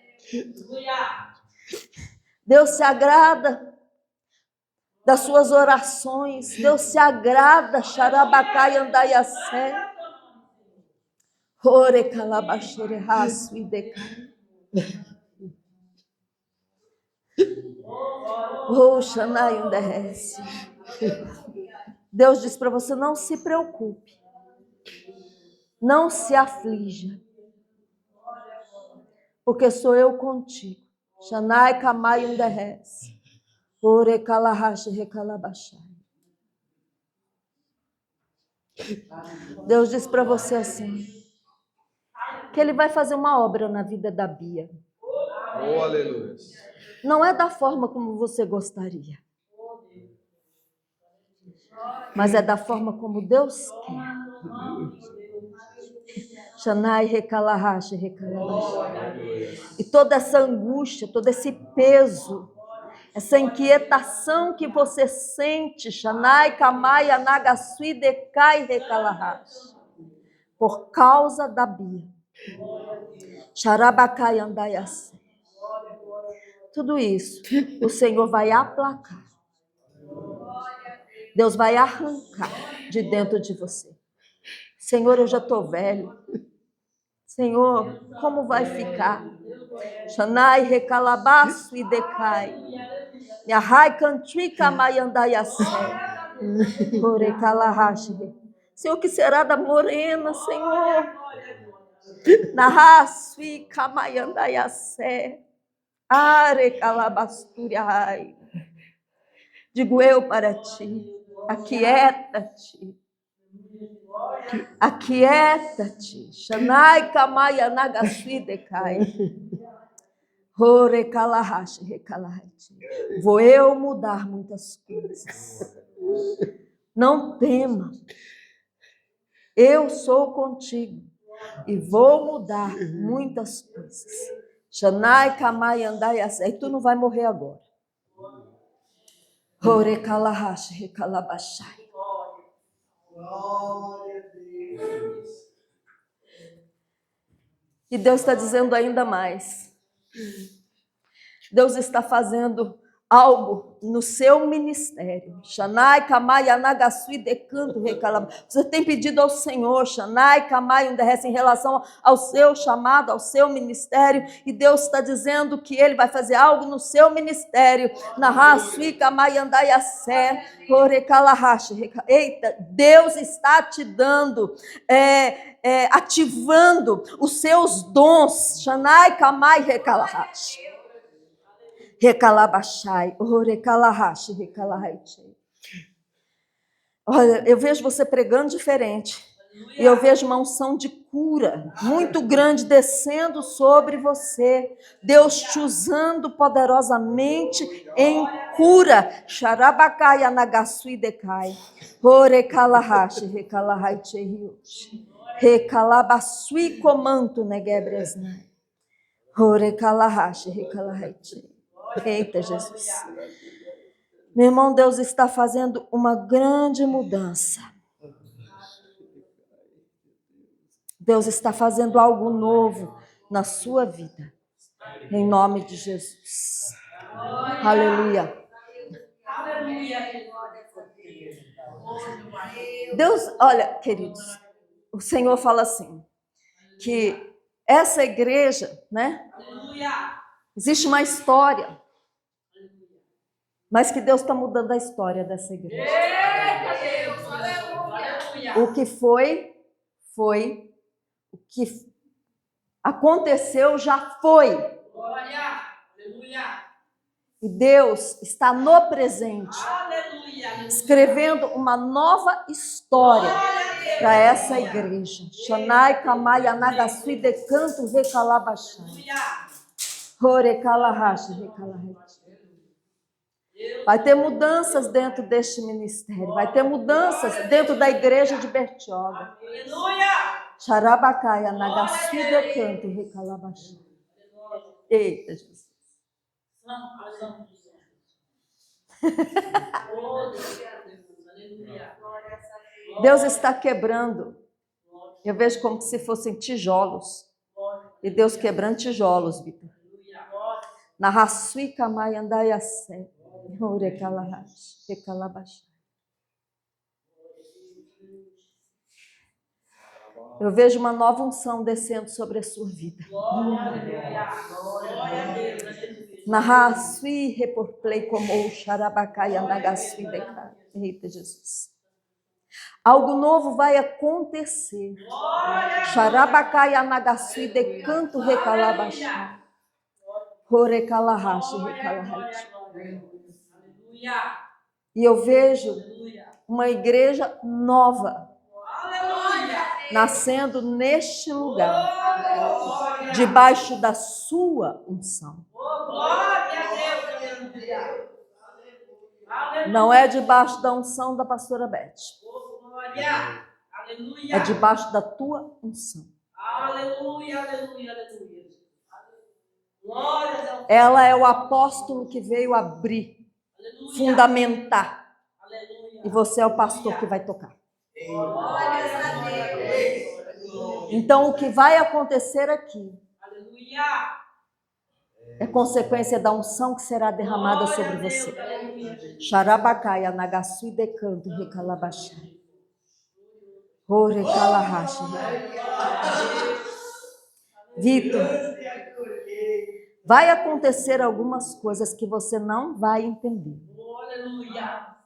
Deus se agrada das suas orações. Deus se agrada, Xarabacai andaiassé. Ore calabachere raço e decai. Oh, Xanai underrece. Deus diz para você: não se preocupe. Não se aflija. Porque sou eu contigo. Xanai kamai underrece. Ore calahache recalabachai. Deus diz para você assim, que Ele vai fazer uma obra na vida da Bia. Oh, aleluia. Não é da forma como você gostaria, mas é da forma como Deus quer. Shanai recalahashi, recalabashi. E toda essa angústia, todo esse peso, essa inquietação que você sente, Shanai kamai anagasui dekai recalahashi, por causa da Bia. Sharabakai andaiase. Tudo isso o Senhor vai aplacar. Deus vai arrancar de dentro de você. Senhor, eu já estou velho. Senhor, como vai ficar? Shanai recalabaço e decai. Yahai cantrica maiandaiase. Orecalahashi. Senhor, o que será da morena, Senhor? Nahasui kamaiandaiase. Arecalabasturiai. Digo eu para ti, aquieta-te. Aquieta-te. Shanai kamaya nagasui decai. Horecalahashi recalahashi. Vou eu mudar muitas coisas. Não tema. Eu sou contigo e vou mudar muitas coisas. Shanai kamaya andaiase. E tu não vai morrer agora. Horecalahashi recalabashai. E Deus está dizendo ainda mais. Deus está fazendo algo no seu ministério. Shanai kamai anagasui decanto recalab. Você tem pedido ao Senhor, Shanai kamai em relação ao seu chamado, ao seu ministério, e Deus está dizendo que Ele vai fazer algo no seu ministério. Nahasui kamai andaiase, horecalahashi. Eita, Deus está te dando, ativando os seus dons. Shanai kamai recalahashi. Recalabashai, recalahashi, recalahaichei. Olha, eu vejo você pregando diferente. E eu vejo uma unção de cura muito grande descendo sobre você. Deus te usando poderosamente em cura. Sharabakai anagasui dekai. Recalahashi, recalahaichei. Recalabasui comanto negebresnai. Recalahashi, recalahaichei. Eita, Jesus. Meu irmão, Deus está fazendo uma grande mudança. Deus está fazendo algo novo na sua vida. Em nome de Jesus. Aleluia. Deus, olha, queridos, o Senhor fala assim, que essa igreja, né? Existe uma história. Mas que Deus está mudando a história dessa igreja. O que foi. O que aconteceu já foi. E Deus está no presente, escrevendo uma nova história para essa igreja. Shanai kamai anagasui decanto recalabashai. Horecalahashi recalahashi. Vai ter mudanças dentro deste ministério. Vai ter mudanças dentro da igreja de Bertioga. Sharabakai anagasui decanto recalabashai. Eita, Jesus. Deus está quebrando. Eu vejo como se fossem tijolos. E Deus quebrando tijolos, Vitor. Nahasui kamai andaiase. Horecalahashi recalabashai. Eu vejo uma nova unção descendo sobre a sua vida. Nahasui reporplei como Sharabakai anagasui decai. Eita, Jesus. Algo novo vai acontecer. Sharabakai anagasui decanto recalabashai. Horecalahashi recalahashi. E eu vejo uma igreja nova nascendo neste lugar, debaixo da sua unção. Não é debaixo da unção da pastora Beth. É debaixo da tua unção. Aleluia, aleluia, aleluia. Glórias ao Ela é o apóstolo que veio abrir, Aleluia. fundamentar. Aleluia. E você é o pastor que vai tocar. Glórias a Deus. Então, o que vai acontecer aqui Aleluia. é consequência da unção que será derramada Glória sobre a Deus, você. aleluia. Xarabacaia, Nagasui, Decanto, Recalabachai. Recalahashi. Vitor, vai acontecer algumas coisas que você não vai entender. Aleluia.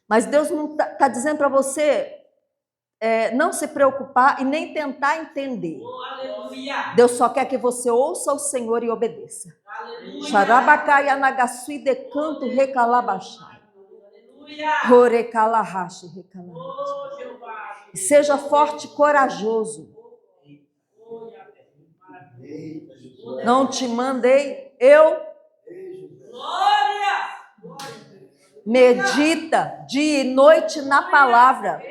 Mas Deus não está dizendo para você não se preocupar e nem tentar entender. Aleluia. Deus só quer que você ouça o Senhor e obedeça. Aleluia. Xarabacaia, Nagasui, Decanto, Recalabachai. Aleluia. Horecalahashi, Recalahashi. Oh, Jeová. Seja forte e corajoso. Não te mandei eu. Glória. Medita dia e noite na palavra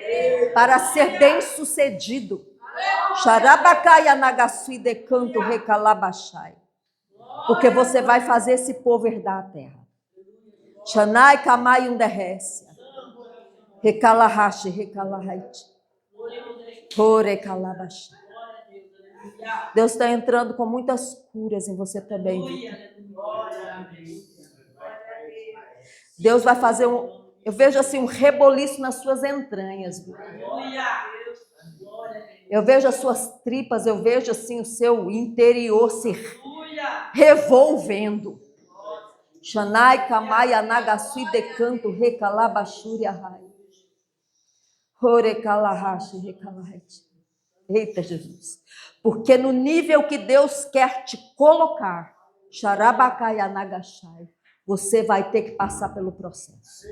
para ser bem sucedido. Xarabacaia, Nagasui, Decanto, Recalabachai. Porque você vai fazer esse povo herdar a terra. Xanai, Kamai, Underrécia. Recalahashi, Recalahaiti. Recalabachai. Deus está entrando com muitas curas em você também, Vitor. Deus vai fazer eu vejo assim um reboliço nas suas entranhas, Vitor. Eu vejo as suas tripas, eu vejo assim o seu interior se revolvendo. Xanai, Kamai, Anagasui, Decanto, Recalabachuri, Arrai. Horecalahashi, Recalahete. Eita, Jesus. Porque no nível que Deus quer te colocar, Xarabacai, Anagashai, você vai ter que passar pelo processo.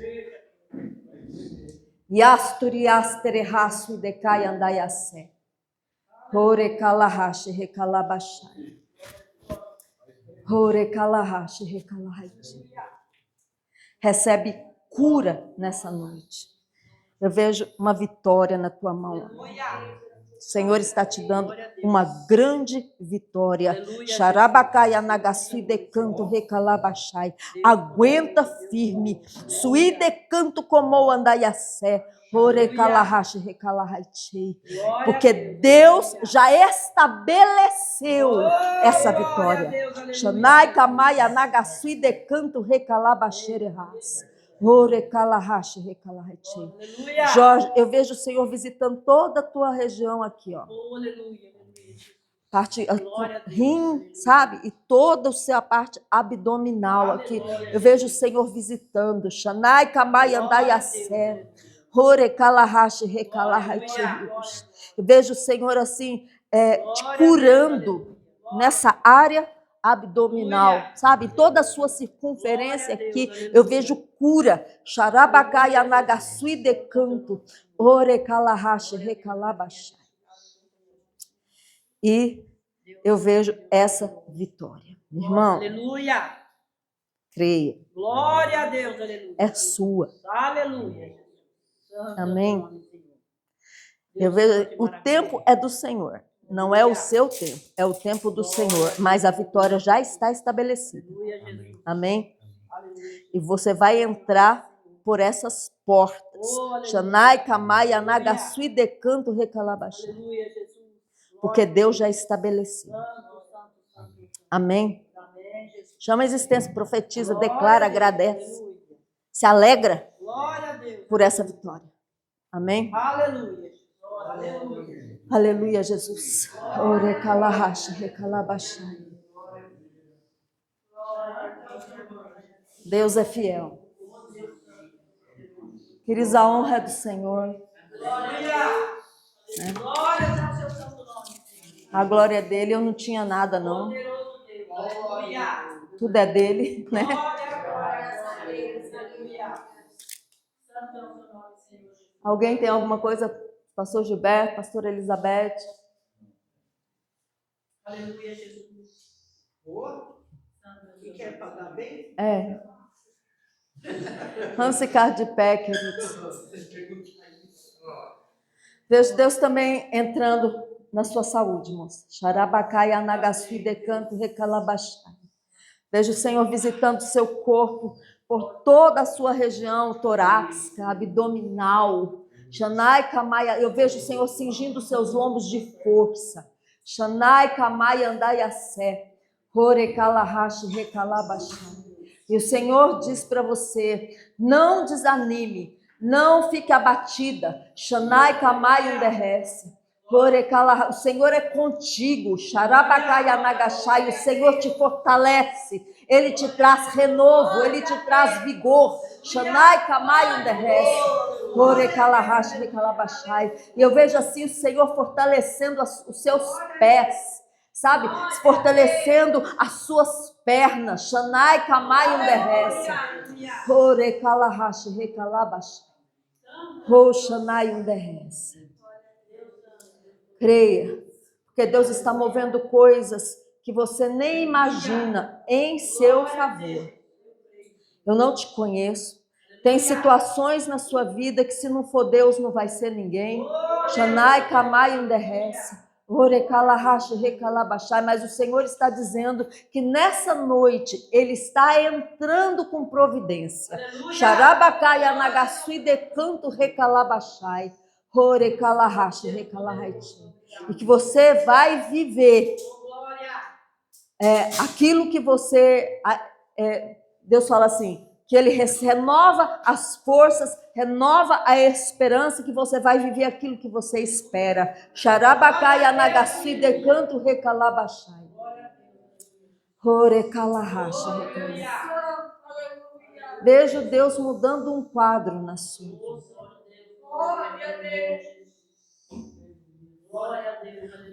Yasturi, Asterehassu, Idecai, Andaiassé. Horecalahashi, Recalabachai. Horecalahashi, Recalahete. Recebe cura nessa noite. Eu vejo uma vitória na tua mão. O Senhor está te dando uma grande vitória. Xarabacai, Anagasui, Decanto, Recalabachai. Aguenta firme. Sui, Decanto, como Andaiassé. Orecalahashi, Recalahaichei. Porque Deus já estabeleceu essa vitória. Xanai, Kamai, Anagasui, Decanto, Recalabachereras. Orecalahashi, Recalahaichei. Jorge, eu vejo o Senhor visitando toda a tua região aqui, ó. Parte rim, sabe? E toda a sua parte abdominal aqui. Eu vejo o Senhor visitando. Xanai, Kamai, Andaiassé. Horecalahashi, Recalahaichei. Eu vejo o Senhor assim, te curando nessa área abdominal, sabe? Toda a sua circunferência aqui, eu vejo cura. Xarabacai, Anagasui, Decanto, Orecalahashi, Recalabachai. E eu vejo essa vitória. Irmão, Aleluia. creia. Glória a Deus, aleluia. É sua. Aleluia. Amém? Eu vejo, o tempo é do Senhor. Não é o seu tempo, é o tempo do Senhor. Mas a vitória já está estabelecida. Amém? E você vai entrar por essas portas. Xanai, Kamai, Anagasui, Decanto, Recalabachai. Porque Deus já estabeleceu. Amém? Chama a existência, profetiza, declara, agradece. Se alegra por essa vitória. Amém? Aleluia. Aleluia, Jesus. Orecalahashi, Recalabachai. Deus é fiel. Queridos, a honra é do Senhor. Né? A glória é dele. Eu não tinha nada, não. Tudo é dele, né? Alguém tem alguma coisa? Pastor Gilberto, pastora Elizabeth? Aleluia, Jesus. Que quer pagar bem? É. Vamos ficar de pé, queridos. Vejo Deus também entrando na sua saúde, moça. Xarabacai, anagasui, decanto, recalabachai. Vejo o Senhor visitando o seu corpo por toda a sua região torácica, abdominal. Xanai, Kamaia, eu vejo o Senhor cingindo os seus lombos de força. Xanai, Kamaia, andai a sé. Horecalahashi, recalabachai. E o Senhor diz para você, não desanime, não fique abatida. Xanai, Kamaia, underrece. O Senhor é contigo, Xarabacai Anagachai, o Senhor te fortalece, Ele te traz renovo, Ele te traz vigor, Xanai Kamai Underrece, Orecalahash Recalabachai. E eu vejo assim o Senhor fortalecendo os seus pés, sabe? Fortalecendo as suas pernas, Xanai Kamai Underrece, Orecalahash Recalabachai, Xanai Underrece. Creia, porque Deus está movendo coisas que você nem imagina em seu favor. Eu não te conheço. Tem situações na sua vida que se não for Deus não vai ser ninguém. Xanai, Kamai, Underrece. Orecalahash, Recalabachai. Mas o Senhor está dizendo que nessa noite Ele está entrando com providência. Xarabacai, Anagasui, Decanto, Recalabachai. E que você vai viver aquilo que você... Deus fala assim, que Ele renova as forças, renova a esperança, que você vai viver aquilo que você espera. Xarabacai, Anagassi, Decanto, Recalabachai. Vejo Deus mudando um quadro na sua vida.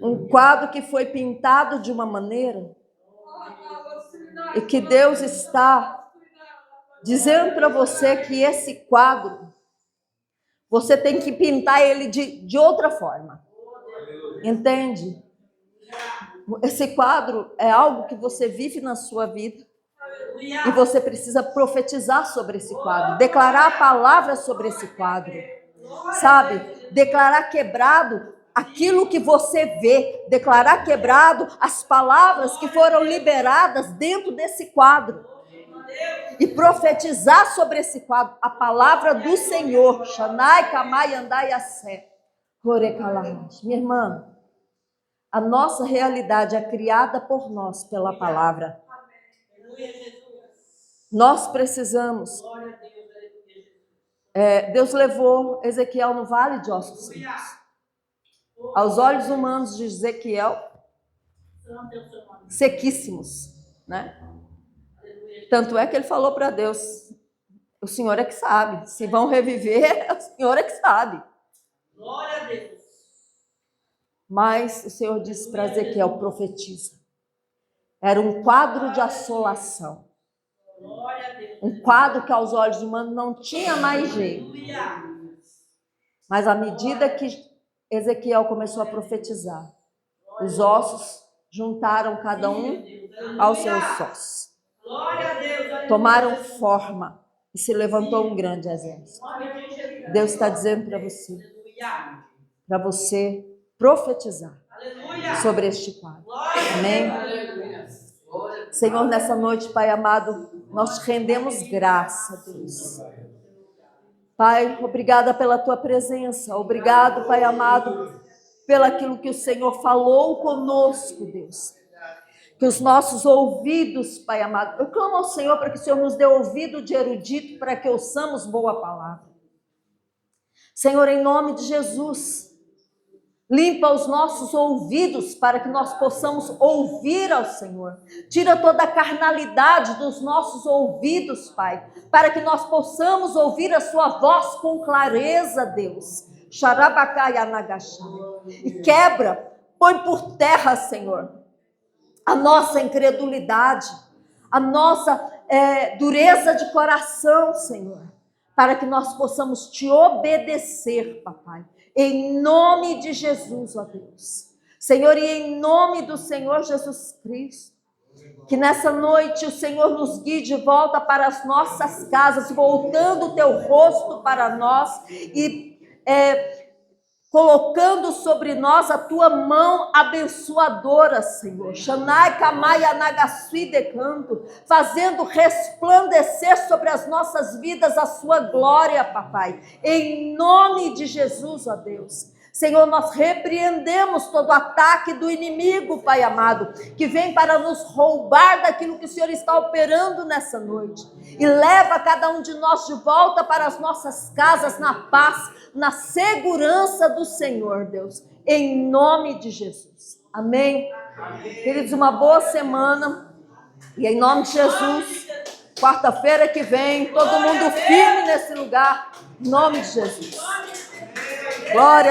Um quadro que foi pintado de uma maneira e que Deus está dizendo para você que esse quadro você tem que pintar ele de outra forma. Entende? Esse quadro é algo que você vive na sua vida e você precisa profetizar sobre esse quadro, declarar a palavra sobre esse quadro, sabe? Declarar quebrado aquilo que você vê, declarar quebrado as palavras que foram liberadas dentro desse quadro e profetizar sobre esse quadro a palavra do Senhor. Xanai, Kamai, Andai, Assé. Minha irmã, a nossa realidade é criada por nós pela palavra. Nós precisamos. Deus levou Ezequiel no vale de ossos secos. Aos olhos humanos de Ezequiel, sequíssimos, né? Tanto é que ele falou para Deus, o Senhor é que sabe, se vão reviver, o Senhor é que sabe. Glória a Deus. Mas o Senhor disse para Ezequiel, profetiza. Era um quadro de assolação. Um quadro que aos olhos humanos não tinha mais jeito. Mas à medida que Ezequiel começou a profetizar, os ossos juntaram cada um aos seus ossos. Tomaram forma e se levantou um grande exército. Deus está dizendo para você profetizar sobre este quadro. Amém? Senhor, nessa noite, Pai amado, nós te rendemos graça, Deus. Pai, obrigada pela tua presença. Obrigado, Pai amado, pelo aquilo que o Senhor falou conosco, Deus. Que os nossos ouvidos, Pai amado, eu clamo ao Senhor para que o Senhor nos dê ouvido de erudito para que ouçamos boa palavra. Senhor, em nome de Jesus, limpa os nossos ouvidos para que nós possamos ouvir ao Senhor. Tira toda a carnalidade dos nossos ouvidos, Pai, para que nós possamos ouvir a sua voz com clareza, Deus. Xarabacai anagachai. E quebra, põe por terra, Senhor, a nossa incredulidade, a nossa dureza de coração, Senhor, para que nós possamos te obedecer, papai. Em nome de Jesus, ó Deus. Senhor, e em nome do Senhor Jesus Cristo, que nessa noite o Senhor nos guie de volta para as nossas casas, voltando o teu rosto para nós e colocando sobre nós a tua mão abençoadora, Senhor. Shanai kamai anagasui decanto, fazendo resplandecer sobre as nossas vidas a sua glória, papai. Em nome de Jesus, ó Deus. Senhor, nós repreendemos todo ataque do inimigo, Pai amado, que vem para nos roubar daquilo que o Senhor está operando nessa noite. E leva cada um de nós de volta para as nossas casas na paz, na segurança do Senhor, Deus. Em nome de Jesus. Amém? Queridos, uma boa semana. E em nome de Jesus, quarta-feira que vem, todo mundo firme nesse lugar. Em nome de Jesus. Glória.